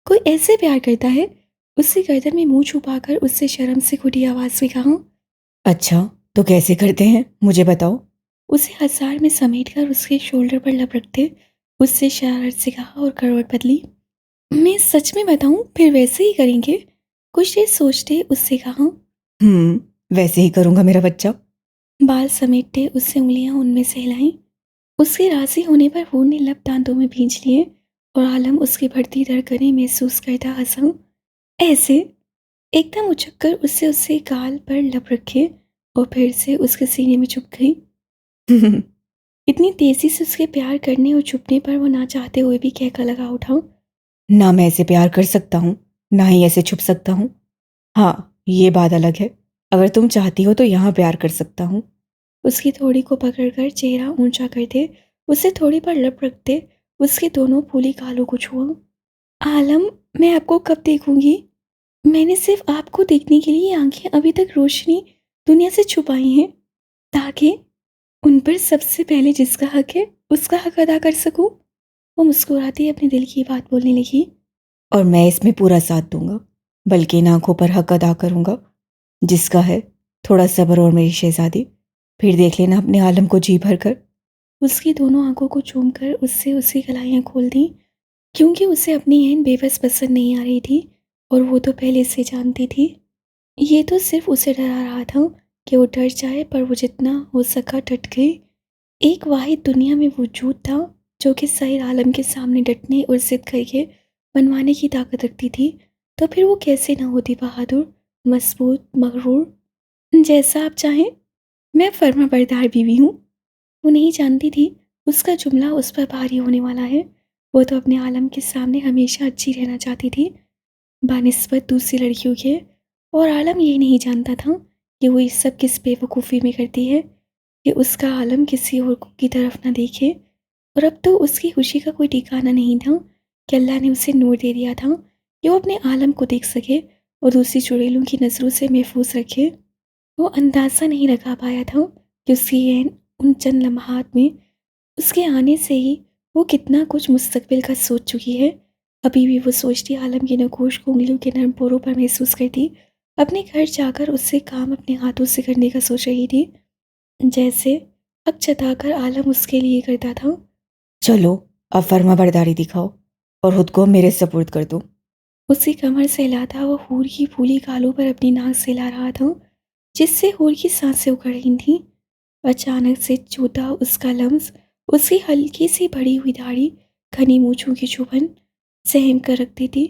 कोई ऐसे प्यार करता है? उससे गर्दन में मुंह छुपाकर उससे शर्म से घुटी आवाज में कहा। अच्छा, तो कैसे करते हैं मुझे बताओ। उसे हजार में समेटकर उसके शोल्डर पर लपकते उससे शरारत से कहा और करवट बदली। मैं सच में बताऊं, फिर वैसे ही करेंगे? कुछ देर सोचते उससे कहा। वैसे ही करूंगा मेरा बच्चा। बाल समेटते उससे उंगलियां उनमें से हिलाई। उसके राजी होने पर वो ने लब दांतों में भींच लिए और आलम उसकी बढ़ती धड़कनें महसूस करता हंसा। ऐसे एकदम उछक कर उससे उससे गाल पर लब रखे और फिर से उसके सीने में चुप गई। इतनी तेजी से उसके प्यार करने और चुपने पर वो ना चाहते हुए भी कहका लगा उठा। ना मैं ऐसे प्यार कर सकता हूँ, ना ही ऐसे छुप सकता हूँ। हाँ, ये बात अलग है। अगर तुम चाहती हो तो यहाँ प्यार कर सकता हूँ। उसकी थोड़ी को पकड़कर चेहरा ऊंचा करते उसे थोड़ी पर लप रखते उसके दोनों फूली गालों को छुआ। आलम, मैं आपको कब देखूंगी? मैंने सिर्फ आपको देखने के लिए आंखें अभी तक रोशनी दुनिया से छुपाई हैं, ताकि उन पर सबसे पहले जिसका हक है उसका हक अदा कर सकूं। वो मुस्कुराती अपने दिल की बात बोलने लगी। और मैं इसमें पूरा साथ दूंगा, बल्कि इन आंखों पर हक अदा करूंगा जिसका है। थोड़ा सब्र और मेरी शहजादी, फिर देख लेना अपने आलम को जी भर कर। उसकी दोनों आंखों को चूमकर उससे उसकी कलाइयाँ खोल दी, क्योंकि उसे अपनी एहन बेबस पसंद नहीं आ रही थी और वो तो पहले से जानती थी। ये तो सिर्फ उसे डरा रहा था कि वो डर जाए, पर वो जितना हो सका डट गई। एक वाहिद दुनिया में वजूद था जो कि सही आलम के सामने डटने और जिद करके मनवाने की ताकत रखती थी। तो फिर वो कैसे ना होती बहादुर, मजबूत, मगरूर। जैसा आप चाहें, मैं फर्मा बरदार बीवी हूँ। वो नहीं जानती थी उसका जुमला उस पर भारी होने वाला है। वो तो अपने आलम के सामने हमेशा अच्छी रहना चाहती थी बानिस्बत दूसरी लड़कियों के। और आलम ये नहीं जानता था कि वो इस सब किस बेवकूफ़ी में करती है कि उसका आलम किसी और की तरफ ना देखे। और अब तो उसकी खुशी का कोई ठिकाना नहीं था कि अल्लाह ने उसे नूर दे दिया था कि वो अपने आलम को देख सके और दूसरी चुड़ैलों की नज़रों से महफूज रखे। वो अंदाज़ा नहीं लगा पाया था कि उसकी उन चंद लम्हात में उसके आने से ही वो कितना कुछ मुस्तकबिल का सोच चुकी है। अभी भी वो सोचती आलम की नगोश को उंगलियों के नरम पोरों पर महसूस करती। अपने घर जाकर उससे काम अपने हाथों से करने का सोच रही थी, जैसे हक जताकर आलम उसके लिए करता था। चलो, अब फर्मा बरदारी दिखाओ और खुद को मेरे सपुर्द कर दो। उसकी कमर से हिलाता वो हूर की फूली गालों पर अपनी नाक से हिला रहा था, जिससे हूर की सांसें उखड़ रही थीं। अचानक से चूता उसका लम्स, उसकी हल्की सी बढ़ी हुई दाढ़ी, घनी मूंछों की चुभन सहम कर रखती थी।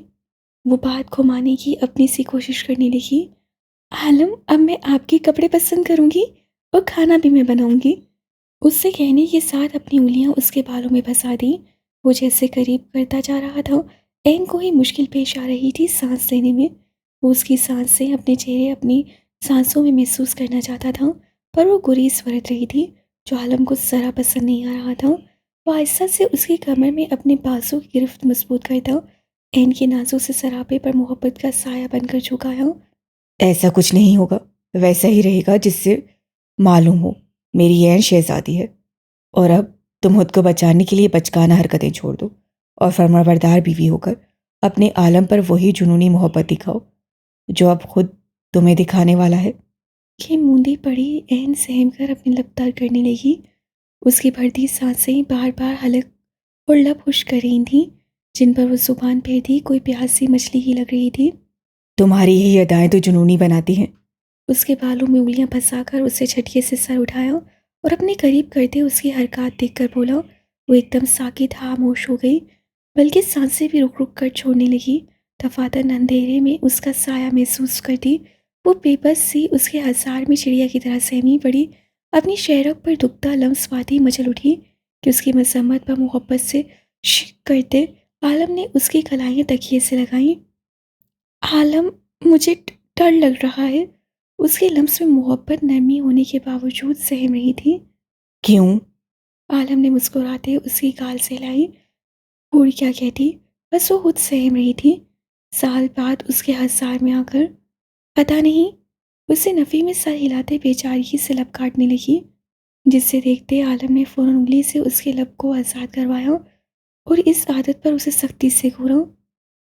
वो बात घुमाने की अपनी सी कोशिश करने लगी। आलम, अब मैं आपके कपड़े पसंद करूंगी और खाना भी मैं बनाऊंगी। उससे कहने के साथ अपनी उंगलियां उसके बालों में फंसा दी। वो जैसे करीब करता जा रहा था, एन को ही मुश्किल पेश आ रही थी सांस लेने में। वो उसकी सांसें अपने चेहरे अपनी सांसों में महसूस करना चाहता था, पर वो गुरीज बरत रही थी जो आलम को जरा पसंद नहीं आ रहा था। वो आहिस्ता से उसकी कमर में अपने बाजू की गिरफ्त मजबूत करता, एन के नाजों से सरापे पर मोहब्बत का साया बनकर झुकाया। ऐसा कुछ नहीं होगा, वैसा ही रहेगा जिससे मालूम हो मेरी ऐन शहजादी है। और अब तुम खुद को बचाने के लिए बचकाना हरकतें छोड़ दो और फर्माबरदार बीवी होकर अपने आलम पर वही जुनूनी मोहब्बत दिखाओ जो अब खुद तुम्हें दिखाने वाला है। कि मूंदी पड़ी एन सहम कर अपने लब तार करने लगी। उसकी बढ़ती सांसें बार बार हलक और लब खुश कर रही थीं, जिन पर वो जुबान फेरती कोई प्यासी मछली ही लग रही थी। तुम्हारी यही अदाएं तो जुनूनी बनाती हैं। उसके बालों में उंगलियां फंसाकर उसे झटके से सर उठाया और अपने करीब करते उसकी हरकत देखकर बोला। वो एकदम साकित खामोश हो गई, बल्कि सांसें भी रुक रुक कर छोड़ने लगी। दफातन अंधेरे में उसका साया महसूस करती वो बेबस सी उसके हजार में चिड़िया की तरह सहमी पड़ी। अपनी शहरक पर दुखता लम्स पाती मचल उठी कि उसकी मजम्मत पर मोहब्बत से शिक करते आलम ने उसकी कलाइयाँ तकिए से लगाईं। आलम, मुझे डर लग रहा है। उसके लम्स में मोहब्बत नरमी होने के बावजूद सहम रही थी। क्यों? आलम ने मुस्कुराते उसकी गाल से लाई। बूढ़ी क्या कहती, बस वो खुद सहम रही थी। साल बाद उसके हजार में आकर, पता नहीं। उसे नफ़ी में सर हिलाते बेचारी से लब काटने लगी, जिससे देखते आलम ने फ़ौरन उंगली से उसके लब को आज़ाद करवाया और इस आदत पर उसे सख्ती से घूरा।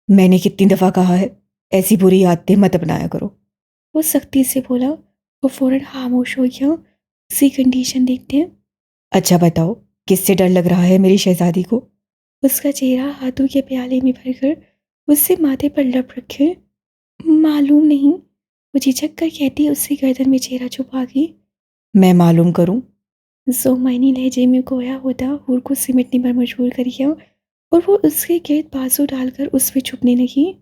मैंने कितनी दफ़ा कहा है ऐसी बुरी आदतें मत अपनाया करो। वो सख्ती से बोला। वो फ़ौरन खामोश हो गया। उसी कंडीशन देखते हैं। अच्छा बताओ, किससे डर लग रहा है मेरी शहजादी को? उसका चेहरा हाथों के प्याले में भरकर उससे माथे पर लब रखे। मालूम नहीं, वो झिझक कर कहती उससे गर्दन में चेहरा छुपा गई। मैं मालूम करूं? जोमाइनी लहजे में गोया होता हूर को सिमटने पर मजबूर कर गया और वो उसके गिर्द बाजू डालकर उस पे छुपने लगी।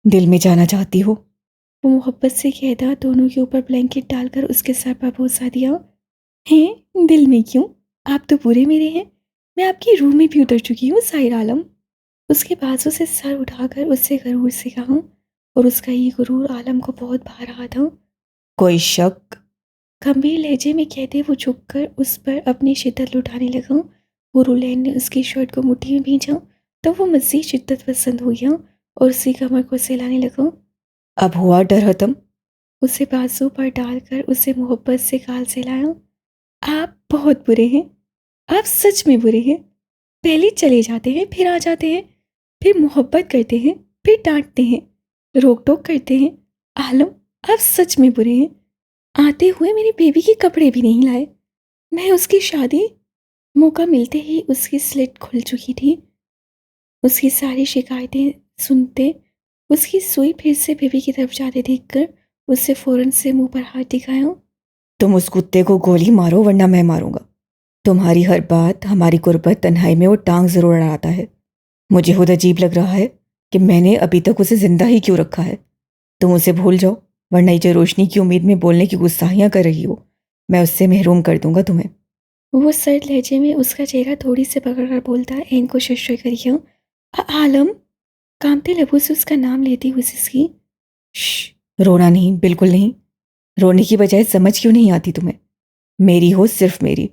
दिल में जाना चाहती हो? वो मोहब्बत से कहता दोनों के ऊपर ब्लैंकेट डालकर उसके सर पर बोसा दिया। हैं, दिल में क्यों? आप तो पूरे मेरे हैं। मैं आपकी रूह में भी उतर चुकी हूँ साहिर आलम। उसके बाजू से सर उठाकर उससे गरूर से कहा, और उसका ये गुरूर आलम को बहुत भा रहा था। कोई शक? गंभीर लहजे में कहते वो झुककर उस पर अपनी शिद्दत लुटाने लगा। हुरुलैन ने उसकी शर्ट को मुट्ठी में भींचा तो वो मज़ीद शिद्दत पसंद हो गया और उसकी कमर को सहलाने लगा। अब हुआ डर खत्म? उसे बाजू पर डालकर उसे मोहब्बत से गाल सहलाया। आप बहुत बुरे हैं, आप सच में बुरे हैं। पहले चले जाते हैं, फिर आ जाते हैं, फिर मोहब्बत करते हैं, फिर डांटते हैं, रोक टोक करते हैं। आलम, आप सच में बुरे हैं। आते हुए मेरी बेबी के कपड़े भी नहीं लाए। मैं उसकी शादी, मौका मिलते ही उसकी स्लिट खुल चुकी थी। उसकी सारी शिकायतें सुनते उसकी सुई फिर से बेबी की तरफ जाते देखकर उससे फ़ौरन से मुंह पर हाथ दिखाया। तुम उस कुत्ते को गोली मारो वरना मैं मारूंगा। तुम्हारी हर बात, हमारी गुर्बत, तन्हाई में वो टांग जरूर अड़ाता है। मुझे खुद अजीब लग रहा है कि मैंने अभी तक उसे जिंदा ही क्यों रखा है। तुम उसे भूल जाओ, वरना ये जो रोशनी की उम्मीद में बोलने की गुस्ताखियां कर रही हो, मैं उससे महरूम कर दूंगा तुम्हें। वो सर्द लहजे में उसका चेहरा थोड़ी से पकड़कर बोलता, एन को शश करिए। आलम, कांपते लबों से उसका नाम लेती हुई सिसकी। रोना नहीं, बिल्कुल नहीं। रोने की बजाय समझ क्यों नहीं आती तुम्हें? मेरी हो, सिर्फ मेरी।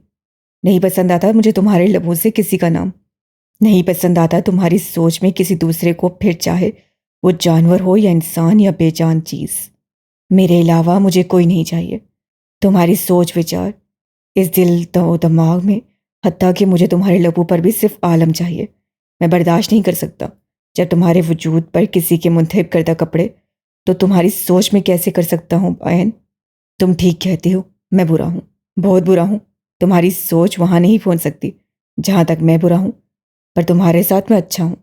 नहीं पसंद आता मुझे तुम्हारे लबों से किसी का नाम। नहीं पसंद आता तुम्हारी सोच में किसी दूसरे को, फिर चाहे वो जानवर हो या इंसान या बेजान चीज। मेरे अलावा मुझे कोई नहीं चाहिए। तुम्हारी सोच विचार, इस दिल तो दिमाग में, हत्ता कि मुझे तुम्हारे लबों पर भी सिर्फ आलम चाहिए। मैं बर्दाश्त नहीं कर सकता जब तुम्हारे वजूद पर किसी के मुंतखब करदा कपड़े, तो तुम्हारी सोच में कैसे कर सकता हूँ आयन? तुम ठीक कहती हो, मैं बुरा हूँ, बहुत बुरा हूँ। तुम्हारी सोच वहां नहीं पहुंच सकती जहां तक मैं बुरा हूं, पर तुम्हारे साथ मैं अच्छा हूं।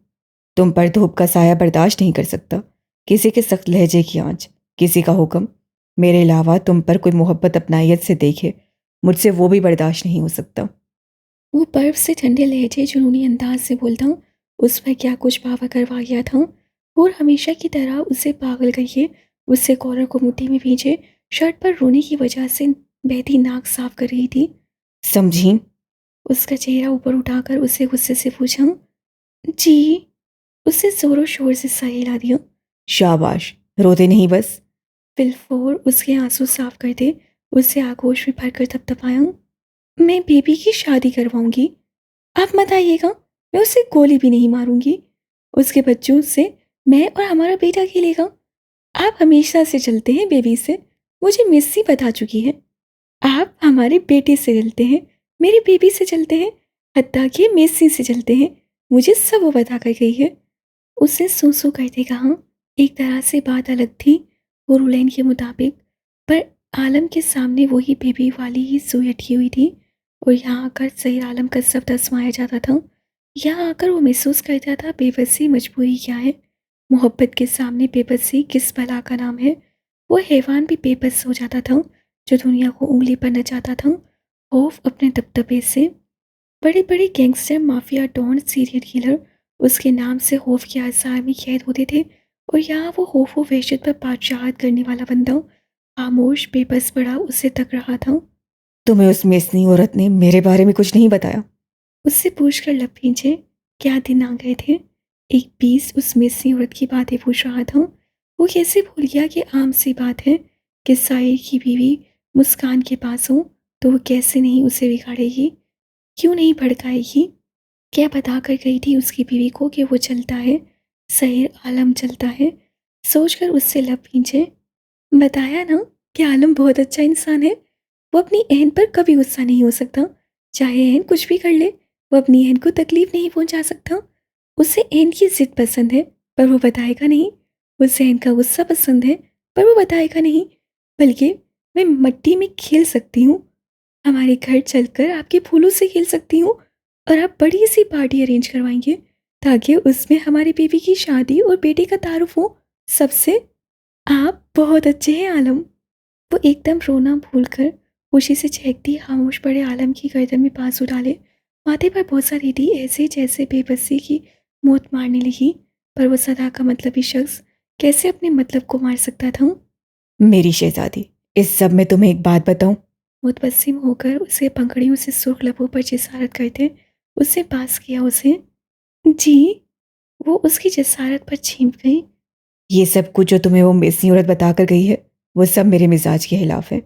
तुम पर धूप का साया बर्दाश्त नहीं कर सकता, किसी के सख्त लहजे की आंच, किसी का हुक्म, मेरे अलावा तुम पर कोई मोहब्बत अपनाइयत से देखे, मुझसे वो भी बर्दाश्त नहीं हो सकता। वो बर्फ से ठंडे लहजे जुनूनी अंदाज से बोलता, उस पर क्या कुछ बावा करवा गया था। और हमेशा की तरह उसे पागल कहिए उससे कॉलर को मुट्ठी में भींचे शर्ट पर रोने की वजह से बहती नाक साफ कर रही थी। समझी? उसका चेहरा ऊपर उठाकर उससे गुस्से से पूछा। जी। उससे जोरों शोर से सर हिला दिया। शाबाश, रोते नहीं बस। फिलफोर उसके आंसू साफ करते उससे आगोश में भरकर थपथपाया। मैं बेबी की शादी करवाऊंगी, आप मत आइएगा। मैं उसे गोली भी नहीं मारूंगी। उसके बच्चों से मैं और हमारा बेटा खेलेगा। आप हमेशा से चलते हैं बेबी से, मुझे मिस्सी बता चुकी है। आप हमारे बेटे से चलते हैं, मेरी बेबी से चलते हैं, हत्ता कि मेसी से चलते हैं। मुझे सब वो बता कर गई है। उसने सू करते कहा। एक तरह से बात अलग थी हुरुलैन के मुताबिक, पर आलम के सामने वही बेबी वाली ही सुई अटकी हुई थी। और यहाँ आकर सही आलम का सब आजमाया जाता था। यहाँ आकर वो महसूस करता था बेबसी मजबूरी क्या है, मोहब्बत के सामने बेबसी किस बला का नाम है। वो हैवान भी बेबस हो जाता था जो दुनिया को उंगली पर नचाता था खौफ अपने दबदबे से। बड़े बड़े gangster, mafia, don, serial killer उसके नाम से खौफ के आसार में कैद होते थे। और यहाँ वो खौफ व वहशत पर बादशाहत करने वाला बंदा खामोश बेबस पड़ा उससे तक रहा था। तुम्हें उस मेसनी औरत ने मेरे बारे में कुछ नहीं बताया? उससे पूछकर लब खींचे। क्या दिन आ गए थे, एक बीस उस मेसी औरत की बातें पूछ रहा था। वो कैसे भूल गया कि आम सी बात है कि साहिर की बीवी मुस्कान के पास हो तो वो कैसे नहीं उसे बिगाड़ेगी, क्यों नहीं भड़काएगी। क्या बता कर गई थी उसकी बीवी को कि वो चलता है, सहीर आलम चलता है। सोचकर उससे लब खींचे। बताया ना कि आलम बहुत अच्छा इंसान है। वो अपनी बहन पर कभी गुस्सा नहीं हो सकता, चाहे बहन कुछ भी कर ले। वो अपनी बहन को तकलीफ नहीं पहुंचा सकता। उसे बहन की जिद पसंद है पर वो बताएगा नहीं। उसे बहन का गुस्सा पसंद है पर वो बताएगा नहीं। बल्कि मैं मिट्टी में खेल सकती हूँ, हमारे घर चलकर आपके फूलों से खेल सकती हूँ और आप बड़ी सी पार्टी अरेंज करवाएंगे ताकि उसमें हमारे बेबी की शादी और बेटे का तारुफ हो सबसे। आप बहुत अच्छे हैं आलम। वो एकदम रोना भूलकर खुशी से चहकती खामोश पड़े आलम की गर्दन में बांसुर डाले माथे पर बोसा देती, ऐसे जैसे बेबसी की मौत मारने लगी। पर वो सदा का मतलबी शख्स कैसे अपने मतलब को मार सकता था। मेरी शहजादी, इस सब में तुम्हें एक बात बताऊं? मुतबस्सिम होकर उसे पंखड़ियों से सुर्ख लबों पर जिसारत करते उससे पास किया उसे। जी। वो उसकी जिसारत पर छिप गई। ये सब कुछ जो तुम्हें वो मेसनी औरत बताकर गई है, वो सब मेरे मिजाज के खिलाफ है।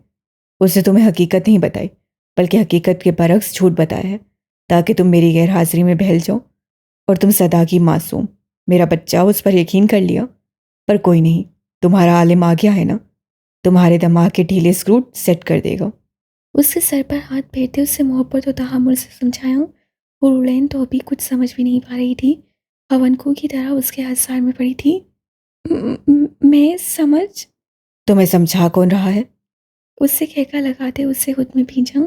उसने तुम्हें हकीकत नहीं बताई, बल्कि हकीकत के बरक्स झूठ बताया है। ताकि तुम मेरी गैर हाजिरी में बहल जाओ और तुम सदा की मासूम मेरा बच्चा उस पर यकीन कर लिया। पर कोई नहीं, तुम्हारा आलिम आ गया है ना, तुम्हारे दिमाग के ढीले स्क्रू सेट कर देगा। उसके सर पर हाथ फेरते उसे मोहब्बत और तहम्मुल से समझाया। और उलैन तो अभी कुछ समझ भी नहीं पा रही थी, हवनकों की तरह उसके आसार में पड़ी थी। मैं समझ। तुम्हें समझा कौन रहा है? उससे कहका लगाते उससे खुद में भींचा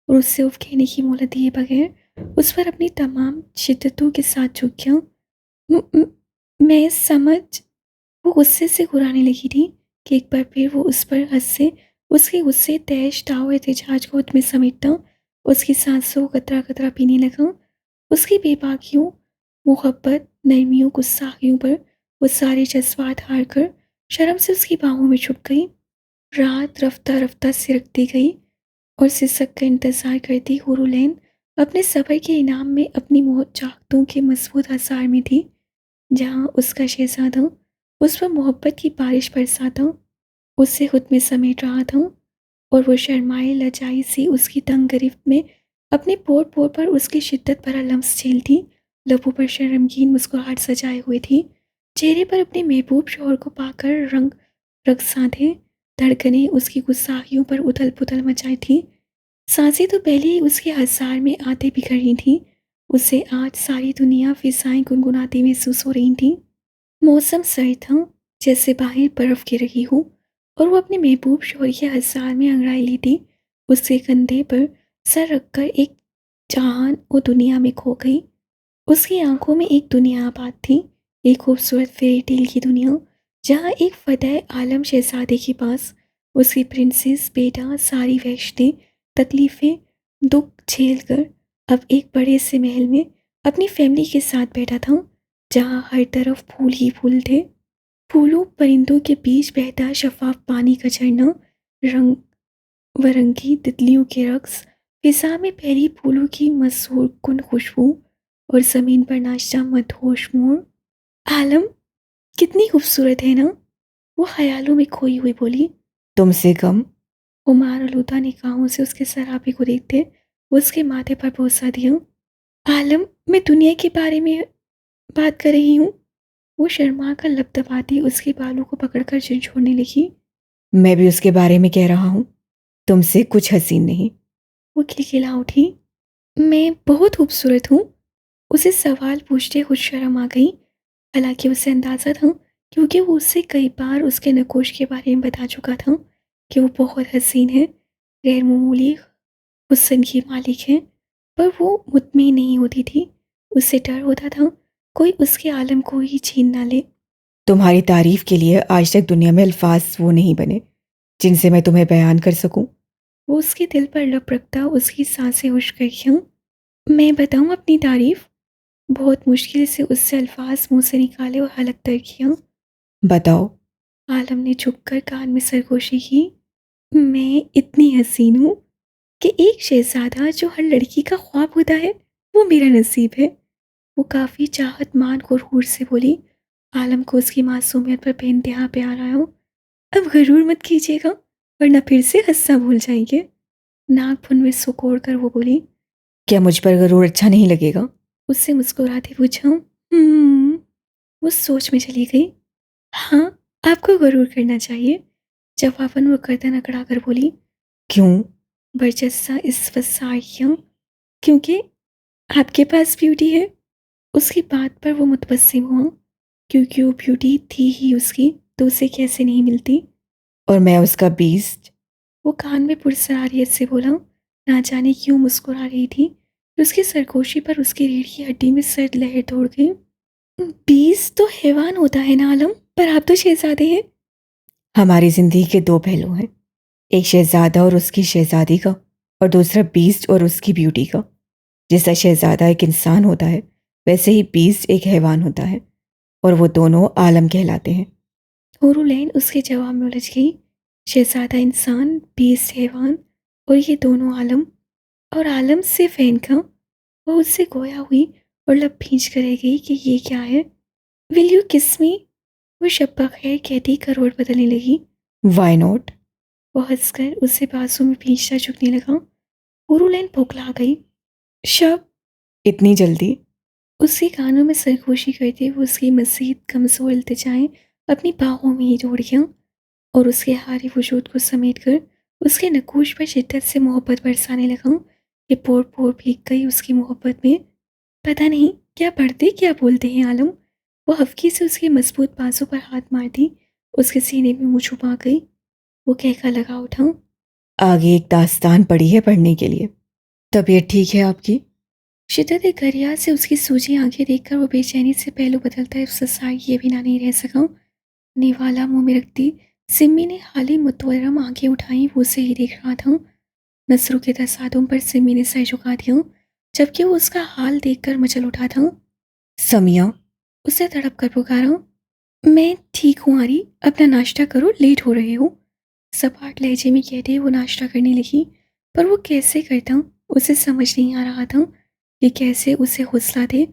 और उससे उफ कहने की मोहलत दिए बगैर उस पर अपनी तमाम शिद्दतों के साथ झुक गया। "म- म- मैं समझ। वो गुस्से से घुराने लगी थी कि एक बार फिर वो उस पर हंसे। उसके गुस्से तैश ताव एहतजाज को खुद में समेटता उसकी सांसों को कतरा कतरा पीने लगा। उसकी बेबाकियों, मोहब्बत, नरमियों, गुस्साखियों पर वो सारे जज्बात हार कर शर्म से उसकी बाहों में छुप गई। रात रफ्ता रफ्ता सिरकती गई और सिसक का इंतजार करती हुरुलैन अपने सफ़र के इनाम में अपनी चाहतों के मजबूत आसार में थी, जहाँ उसका शहजादा उस पर मोहब्बत की बारिश बरसाता उससे खुद में समेट रहा था। और वो शर्माए लजाई सी उसकी तंग गिरफ्त में अपने पोर पोर पर उसकी शिद्दत भरा लम्स झेलती, लबों पर शर्मगीन मुस्कुराहट सजाए हुए थी, चेहरे पर अपने महबूब शौहर को पाकर रंग रक्सां थे। धड़कनें उसकी गुस्साखियों पर उथल पुथल मचाई थी। सांसें तो पहले ही उसके हसार में आते बिखर रही थी। उसे आज सारी दुनिया फिजाएं गुनगुनाती महसूस हो रही थी। मौसम सर्द था, जैसे बाहर बर्फ गिर रही हो, और वो अपने महबूब शौहर के हसार में अंगड़ाई लेती उसके कंधे पर सर रखकर एक जहान और दुनिया में खो गई। उसकी आंखों में एक दुनिया आबाद थी, एक खूबसूरत फेरी टेल की दुनिया, जहाँ एक फतेह आलम शहजादे के पास उसकी प्रिंसेस बेटा सारी वहशतें, तकलीफ़ें, दुख झेल कर अब एक बड़े से महल में अपनी फैमिली के साथ बैठा था, जहाँ हर तरफ फूल ही फूल थे। फूलों परिंदों के बीच बहता शफाफ पानी का झरना, रंग वरंगी तितलियों के रक्स, फिजा में फैली फूलों की मशहूर कुन खुशबू और ज़मीन पर नाश्ता मदहोश मोर। आलम कितनी खूबसूरत है ना, वो ख्यालों में खोई हुई बोली। तुमसे कम? हुमार आलूदा निगाहों से उसके सरापे को देखते उसके माथे पर बोसा दिया। आलम, मैं दुनिया के बारे में बात कर रही हूँ। वो शर्मा कर लब दबाती उसके बालों को पकड़कर झंझोड़ने लगी। मैं भी उसके बारे में कह रहा हूँ, तुमसे कुछ हसीन नहीं। वो खिलखिला उठी। मैं बहुत खूबसूरत हूँ। उसे सवाल पूछते खुद शर्म आ गई। हालांकि उसे अंदाज़ा था, क्योंकि वो उससे कई बार उसके नकोश के बारे में बता चुका था कि वो बहुत हसीन है, गैर मामूली हुस्न की मालिक है। पर वो मुतमिन नहीं होती थी। उससे डर होता था कोई उसके आलम को ही छीन ना ले। तुम्हारी तारीफ के लिए आज तक दुनिया में अल्फाज वो नहीं बने जिनसे मैं तुम्हें बयान कर सकूं। वो उसके दिल पर लप रखता उसकी सांसें खुश गई। मैं बताऊं अपनी तारीफ? बहुत मुश्किल से उससे अल्फाज मुंह से निकाले और हलक तर किया। बताओ। आलम ने झुककर कान में सरगोशी की। मैं इतनी हसीन हूँ कि एक शहजादा जो हर लड़की का ख्वाब होता है, वो मेरा नसीब है। वो काफ़ी चाहत मान गुरूर से बोली। आलम को उसकी मासूमियत पर बेइंतहा प्यार आया। अब गरूर मत कीजिएगा, वरना फिर से हंसना भूल जाएंगे। नाक फुन में सुकोड़ कर वो बोली। क्या मुझ पर गरूर अच्छा नहीं लगेगा? उससे मुस्कुराते पूछा। वो सोच में चली गई। हाँ, आपको गरूर करना चाहिए। जवाबन वो गर्दन अकड़ा कर बोली। क्यों? बरजस्सा इस वसाइयों, क्योंकि आपके पास ब्यूटी है। उसकी बात पर वो मुतबस्सिम हुआ, क्योंकि वो ब्यूटी थी ही उसकी, तो उसे कैसे नहीं मिलती। और मैं उसका बीस्ट? वो कान में पुरसरारियत से बोला। ना जाने क्यों मुस्कुरा रही थी कि उसकी सरगोशी पर उसकी रीढ़ की हड्डी में सर्द लहर दौड़ गई। बीस तो हैवान होता है ना आलम, पर आप तो शहजादे हैं। हमारी जिंदगी के दो पहलू हैं, एक शहजादा और उसकी शहजादी का, और दूसरा बीस्ट और उसकी ब्यूटी का। जैसा शहजादा एक इंसान होता है, वैसे ही बीस्ट एक हैवान होता है, और वो दोनों आलम कहलाते हैं। होरूलैन उसके जवाब में उलझ गई। शहजादा इंसान, बीस हैवान, और ये दोनों आलम। और आलम से फैन का। वो उससे गोया हुई और लब भींच कर रह गई कि ये क्या है। विल यू किस मी? वो शब्बा खैर कहती करवट बदलने लगी। Why not? वो हंसकर उससे बाजू में भींचता झुकने लगा। होरूलैन बौखला गई। शब इतनी जल्दी? उसके कानों में सरगोशी करते हुए उसकी मज़ीद कमज़ोर इल्तिजाएँ अपनी बाहों में ही जोड़ गया और उसके हारी वजूद को समेटकर उसके नकूश पर शिद्दत से मोहब्बत बरसाने लगा कि पोर-पोर भीग गई उसकी मोहब्बत में। पता नहीं क्या पढ़ते क्या बोलते हैं आलम। वो हल्की से उसके मज़बूत बाजू पर हाथ मारती, उसके सीने में मुँह छुपा गई। वो कहकर लगा उठा, आगे एक दास्तान पड़ी है पढ़ने के लिए। तबीयत ठीक है आपकी? शिद्दत गरिया से उसकी सूजी आंखें देखकर वो बेचैनी से पहलू बदलता है उससे साय ये बिना नहीं रह सका। निवाला मुंह में रखती सिम्मी ने हाली मुतवरम आंखें उठाई, वो उसे ही देख रहा था। नसरों के तसादुम पर सिम्मी ने सर झुका दिया, जबकि वो उसका हाल देखकर मचल उठा था। समिया, उसे तड़प कर पुकारा, मैं ठीक हूँ आरी, अपना नाश्ता करो, लेट हो रहे हो। सपाट लहजे में कहते वो नाश्ता करने लगी, पर वो कैसे करता उसे समझ नहीं आ रहा था कि कैसे उसे हौसला दे।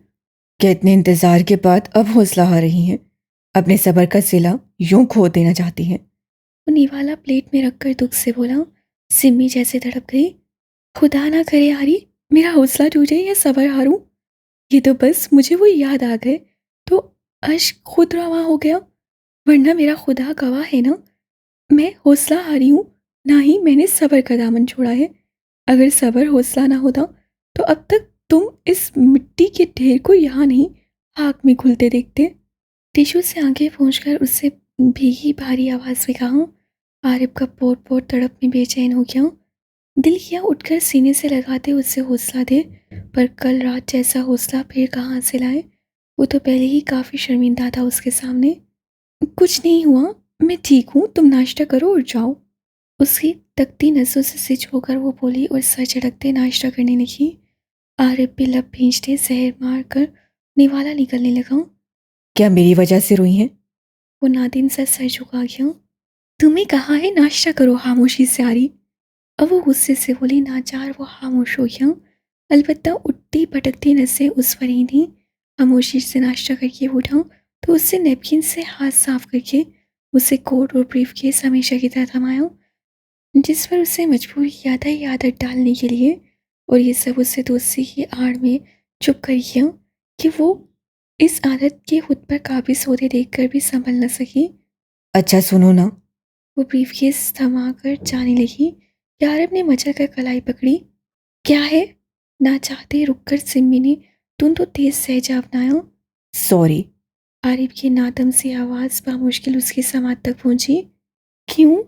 क्या इतने इंतजार के बाद अब हौसला आ रही हैं? अपने सबर का सिला यूं खो देना चाहती हैं? वो निवाला प्लेट में रखकर दुख से बोला। सिम्मी जैसे तड़प गई, खुदा ना करे आरी, मेरा हौसला टूटे या सबर हारूं। ये तो बस मुझे वो याद आ गए तो अश्क खुद रवा हो गया, वरना मेरा खुदा गवाह है ना, मैं हौसला हारी हूँ, ना ही मैंने सबर का दामन छोड़ा है। अगर सबर हौसला ना होता तो अब तक तुम इस मिट्टी के ढेर को यहाँ नहीं, आग में घुलते देखते। टिशू से आंखें पोंछकर उससे भीगी भारी आवाज़ में कहा। आरिफ का पोर पोर तड़प में बेचैन हो गया। दिल किया उठकर सीने से लगाते उससे हौसला दे, पर कल रात जैसा हौसला फिर कहाँ से लाए। वो तो पहले ही काफ़ी शर्मिंदा था उसके सामने। कुछ नहीं हुआ, मैं ठीक हूँ, तुम नाश्ता करो और जाओ। उसकी तकती नसों से सिच होकर वो बोली और सर झटकते नाश्ता करने लगी। आरिफ भी लब भींचते जहर मार कर निवाला निकलने लगा। क्या मेरी वजह से रोई हैं? वो नादिम सा सर झुका गया। तुम्हें कहा है नाश्ता करो, खामोशी से आ रही। अब वो गुस्से से बोली, नाचार वो खामोश हो गया। अलबत्ता उठती पटकती नसें उस पर ही थी। खामोशी से नाश्ता करके उठा तो उससे नैपकिन से हाथ साफ करके उसे कोट और ब्रीफ केस हमेशा की तरह थमाया, जिस पर उसे मजबूर किया था ये आदत डालने के लिए। और ये सब उसे दोस्ती की आड़ में चुप कर किया कि वो इस आदत के खुद पर काबिज होते देखकर भी संभल न सकी। अच्छा सुनो ना। वो ब्रीफकेस थमा कर जाने लगी कि आरब ने मचल कर कलाई पकड़ी। क्या है? ना चाहते रुककर सिम्मी ने तुम तो तेज सहजा अपनाया। सॉरी। आरिफ की नादम सी आवाज़ बामुश्किल उसकी समात तक पहुंची। क्यों?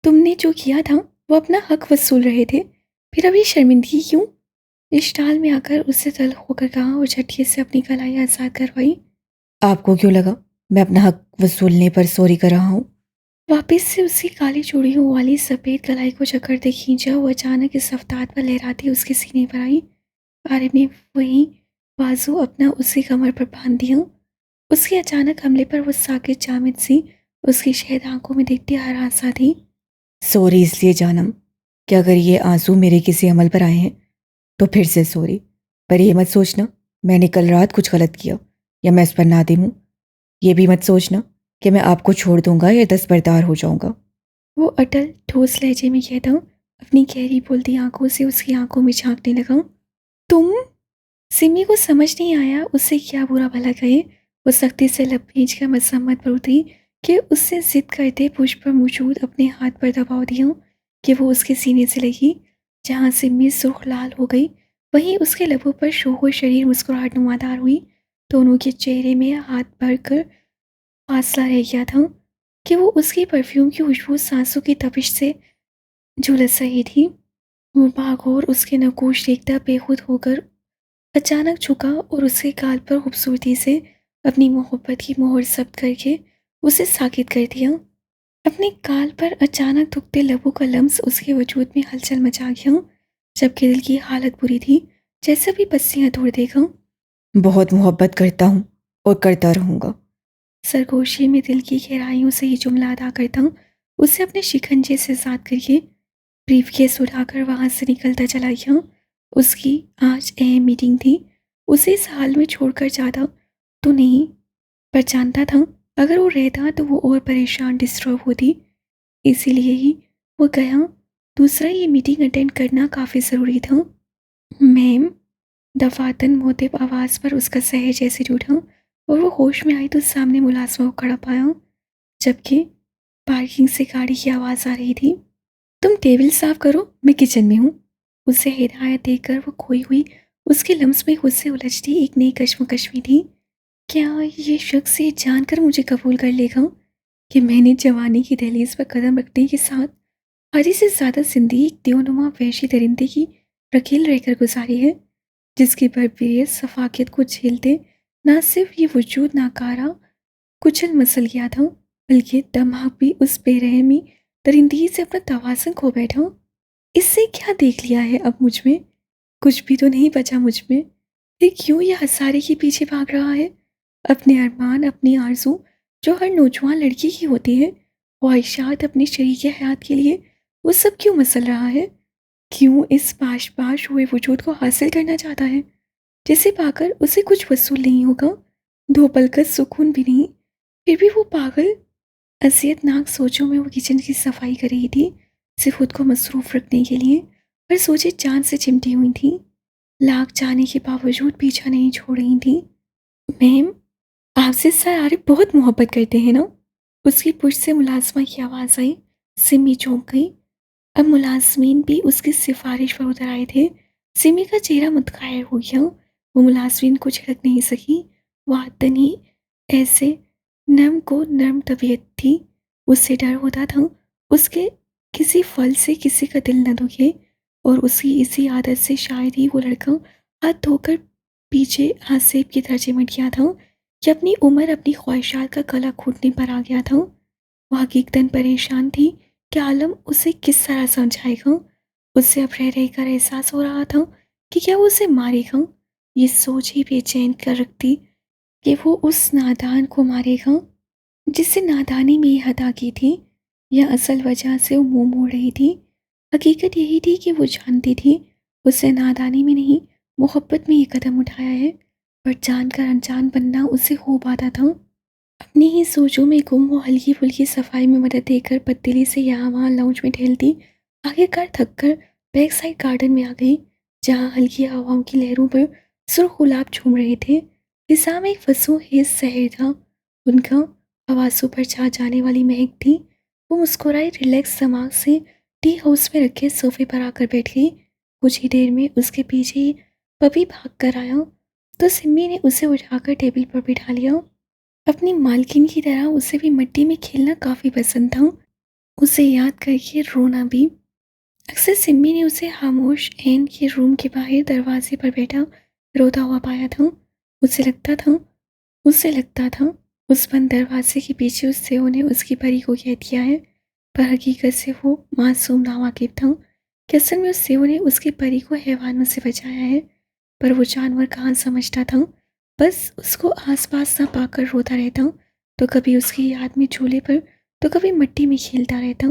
तुमने जो किया था वो अपना हक वसूल रहे थे, फिर अभी शर्मिंदगी क्यों? इश्ताल में आकर उससे तल्ख होकर कहा और झटके से अपनी कलाई आज़ाद करवाई। आपको क्यों लगा मैं अपना हक वसूलने पर सॉरी कर रहा हूँ? वापस से उसकी काली चूड़ियों वाली सफ़ेद कलाई को जकड़ते खींचा, वो अचानक इस अवतार पर लहराती उसके सीने पर आई। आरिफ ने वही बाजू अपना उसकी कमर पर बांध दिया। उसके अचानक हमले पर वो साकित जामिद सी उसकी शहद आंखों में देखती हरासा थी। सॉरी इसलिए जानम कि अगर ये आंसू मेरे किसी अमल पर आए हैं तो फिर से सॉरी। पर ये मत सोचना मैंने कल रात कुछ गलत किया या मैं उस पर नादिम हूँ। ये भी मत सोचना कि मैं आपको छोड़ दूंगा या दस्तबरदार हो जाऊंगा। वो अटल ठोस लहजे में कहता, अपनी गहरी बोलती आंखों से उसकी आंखों में झांकने लगा। तुम? सिमी को समझ नहीं आया उससे क्या बुरा भला कहे। वो सख्ती से लब भींच कर मसम्मत पर उतरी कि उससे जिद करते पुष्प पर मौजूद अपने हाथ पर दबाव दिया कि वो उसके सीने से लगी। जहाँ सिमी सुर्ख लाल हो गई, वहीं उसके लबों पर शोहो शरीर मुस्कुराहट नुमादार हुई। दोनों के चेहरे में हाथ भरकर फासला रह गया था कि वो उसकी परफ्यूम की खुशबू सांसों की तपिश से झुलस रही थी। वो भागोर उसके नकोश देखता बेखुद होकर अचानक झुका और उसके गाल पर खूबसूरती से अपनी मोहब्बत की मोहर जब्त करके उसे साकित कर दिया। अपने गाल पर अचानक दुखते लबों का लम्स उसके वजूद में हलचल मचा गया, जबकि दिल की हालत बुरी थी, जैसे भी पस्सियां तोड़ देगा। बहुत मोहब्बत करता हूँ और करता रहूँगा। सरगोशी में दिल की गहराइयों से ये जुमला अदा करता उसे अपने शिकंजे से साथ करके ब्रीफकेस उठाकर वहां से निकलता चला गया। उसकी आज अहम मीटिंग थी, उसे इस हाल में छोड़कर जाता तो नहीं, पर जानता था अगर वो रहता तो वो और परेशान डिस्टर्ब होती। इसीलिए ही वो गया। दूसरा ये मीटिंग अटेंड करना काफ़ी ज़रूरी था। मैम, दफातन मोतिब आवाज़ पर उसका सहज जैसे रूठा और वो होश में आई तो सामने मुलाजमा को खड़ा पाया, जबकि पार्किंग से गाड़ी की आवाज़ आ रही थी। तुम टेबल साफ करो, मैं किचन में हूँ। उसे हिदायत देकर वो खोई हुई उसके लम्स में खुद से उलझती एक नई कश्मकश में थी। क्या ये शख्स ये जानकर मुझे कबूल कर लेगा कि मैंने जवानी की दहलीज पर कदम रखने के साथ आधी से ज़्यादा जिंदगी एक त्योनुमा वहशी दरिंदे की रखेल रहकर गुजारी है, जिसकी बर्बरियत सफाकियत को झेलते न सिर्फ ये वजूद नाकारा कुचल मसल गया था, बल्कि दिमाग भी उस बेरहमी दरिंदगी से अपना तवाज़ुन खो बैठा। इससे क्या देख लिया है अब मुझ में? कुछ भी तो नहीं बचा मुझ में। फिर क्यों ये हसारे के पीछे भाग रहा है? अपने अरमान, अपनी आरज़ू जो हर नौजवान लड़की की होती है, ख्वाहिशात अपने शरीके हयात के लिए, वो सब क्यों मसल रहा है? क्यों इस पाश-पाश हुए वजूद को हासिल करना चाहता है, जिसे पाकर उसे कुछ वसूल नहीं होगा, दो पल का सुकून भी नहीं। फिर भी वो पागल असियतनाक सोचों में वो किचन की सफाई कर रही थी, सिर्फ खुद को मसरूफ रखने के लिए, पर सोचे चांद से चिमटी हुई थी, लाख चाहने के बावजूद पीछा नहीं छोड़ रही थी। मैम, आपसे सर आरिफ बहुत मोहब्बत करते हैं ना? उसकी पुष्ट से मुलाजमा की आवाज़ आई। सिमी चौंक गई। अब मुलाजमीन भी उसकी सिफारिश पर उतर आए थे। सिमी का चेहरा मुतग़य्यर हो गया। वो मुलाजमीन को झिड़क नहीं सकी। वह आदतन ही ऐसे नर्म तबीयत थी। उससे डर होता था उसके किसी फल से किसी का दिल न दुखे, और उसकी इसी आदत से शायद ही वो लड़का हाथ धोकर पीछे आसेब की तरह चिमट गया था कि अपनी उम्र अपनी ख्वाहिशात का गला घोटने पर आ गया था। वह हकीकतन परेशान थी कि आलम उसे किस तरह समझाएगा। उससे अब रह रहकर एहसास हो रहा था कि क्या वो उसे मारेगा। ये सोच ही बेचैन कर रखती कि वो उस नादान को मारेगा जिससे नादानी में ये अदा की थी, या असल वजह से वो मुंह मोड़ रही थी। हकीकत यही थी कि वो जानती थी उससे नादानी में नहीं, मोहब्बत में ये कदम उठाया है, पर जानकर अनजान बनना उसे खूब आता था। अपनी ही सोचों में गुम वो हल्की फुल्की सफाई में मदद देकर पतीली से यहाँ वहाँ लाउंज में टहलती आखिरकार थक कर बैक साइड गार्डन में आ गई, जहाँ हल्की हवाओं की लहरों पर सुर्ख गुलाब झूम रहे थे। फिजा में एक वसू हेज शहर था, उनका हवासों पर छा जाने वाली महक थी। वो मुस्कुराई रिलैक्स दिमाग से टी हाउस में रखे सोफे पर आकर बैठ गई। कुछ ही देर में उसके पीछे ही पपी भाग कर आया, तो सिम्मी ने उसे उठाकर टेबल पर बिठा लिया। अपनी मालकिन की तरह उसे भी मिट्टी में खेलना काफ़ी पसंद था, उसे याद करके रोना भी। अक्सर सिम्मी ने उसे खामोश एन के रूम के बाहर दरवाजे पर बैठा रोता हुआ पाया था। उसे लगता था उस बंद दरवाजे के पीछे उस सेओ ने उसकी परी को कह दिया है, पर हकीकत से वो मासूम नावाकिफ था कि असल में उस सेओ ने उसकी परी को हैवानों से बचाया है। पर वो जानवर कहाँ समझता था, बस उसको आसपास ना पाकर रोता रहता, तो कभी उसकी याद में झूले पर तो कभी मिट्टी में खेलता रहता।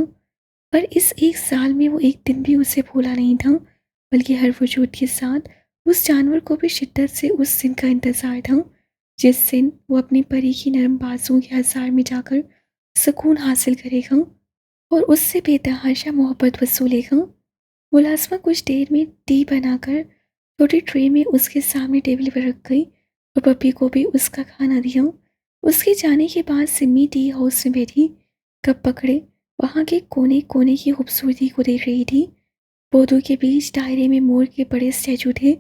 पर इस एक साल में वो एक दिन भी उसे भूला नहीं था, बल्कि हर वजूद के साथ उस जानवर को भी शिद्दत से उस दिन का इंतज़ार था, जिस दिन वो अपनी परी की नरम बाजुओं के हज़ार में जाकर सुकून हासिल करेगा और उससे बेतहाशा मोहब्बत वसूलेगा। मुलाजमा कुछ देर में टी बनाकर छोटी ट्रे में उसके सामने टेबल पर रख गई और पपी को भी उसका खाना दिया। उसके जाने के बाद सिम्मी टी हाउस में बैठी कप पकड़े वहाँ के कोने कोने की खूबसूरती को देख रही थी। पौधों के बीच दायरे में मोर के बड़े स्टैचू थे,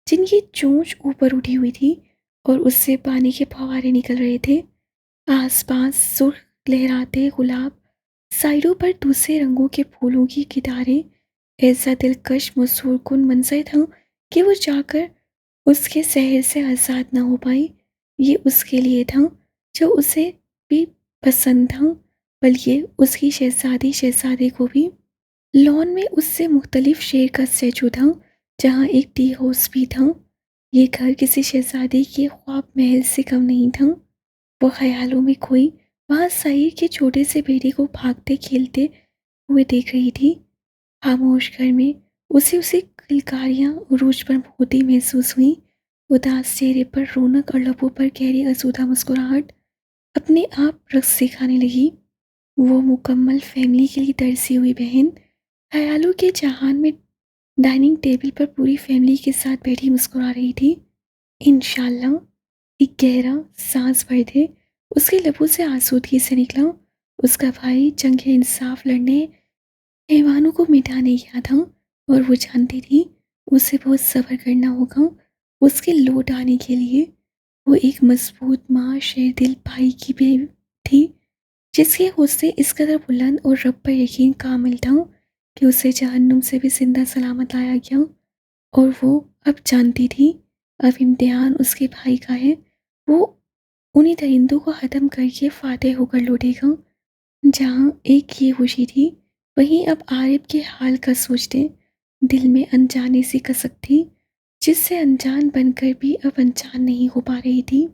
जिनकी चोंच ऊपर उठी हुई थी और उससे पानी के फव्वारे निकल रहे थे। आसपास सुर्ख लहराते गुलाब, साइडों पर दूसरे रंगों के फूलों की कितारें। ऐसा दिलकश मसूरकुन मंजर था कि वो जाकर उसके शहर से आज़ाद ना हो पाई। ये उसके लिए था जो उसे भी पसंद था, बल्कि उसकी शहज़ादी शहज़ादे को भी। लॉन में उससे मुख्तलिफ शेर का स्टैचू था, जहाँ एक टी हाउस भी था। ये घर किसी शहज़ादी के ख्वाब महल से कम नहीं था। वो ख्यालों में खोई वहाँ सईर के छोटे से बेटे को भागते खेलते हुए देख रही थी। खामोश घर में उसे उसे किलकारियाँ उरूज पर होती महसूस हुई। उदास चेहरे पर रौनक और लबों पर गहरी आसूदा मुस्कुराहट अपने आप रक्स सिखाने लगी। वो मुकम्मल फैमिली के लिए तरसी हुई बहन ख्यालों के जहान में डाइनिंग टेबल पर पूरी फैमिली के साथ बैठी मुस्कुरा रही थी। इंशाल्लाह। एक गहरा सांस भरते उसके लबों से आंसू से निकला। उसका भाई जंग इंसाफ लड़ने, हैवानों को मिटाने गया था और वो जानती थी उसे बहुत सब्र करना होगा उसके लौट आने के लिए। वो एक मजबूत माँ शेर दिल भाई की बेटी थी जिसके हौसले इस कदर बुलंद और रब पर यकीन कामिल था कि उसे जहन्नुम से भी जिंदा सलामत लाया गया। और वो अब जानती थी अब इम्तिहान उसके भाई का है। वो उन्हीं दरिंदों को ख़त्म करके फातेह होकर लौटेगा। जहाँ एक ये खुशी थी वहीं अब आरिफ के हाल का सोचते दिल में अनजाने सी कसक थी जिससे अनजान बनकर भी अब अनजान नहीं हो पा रही थी।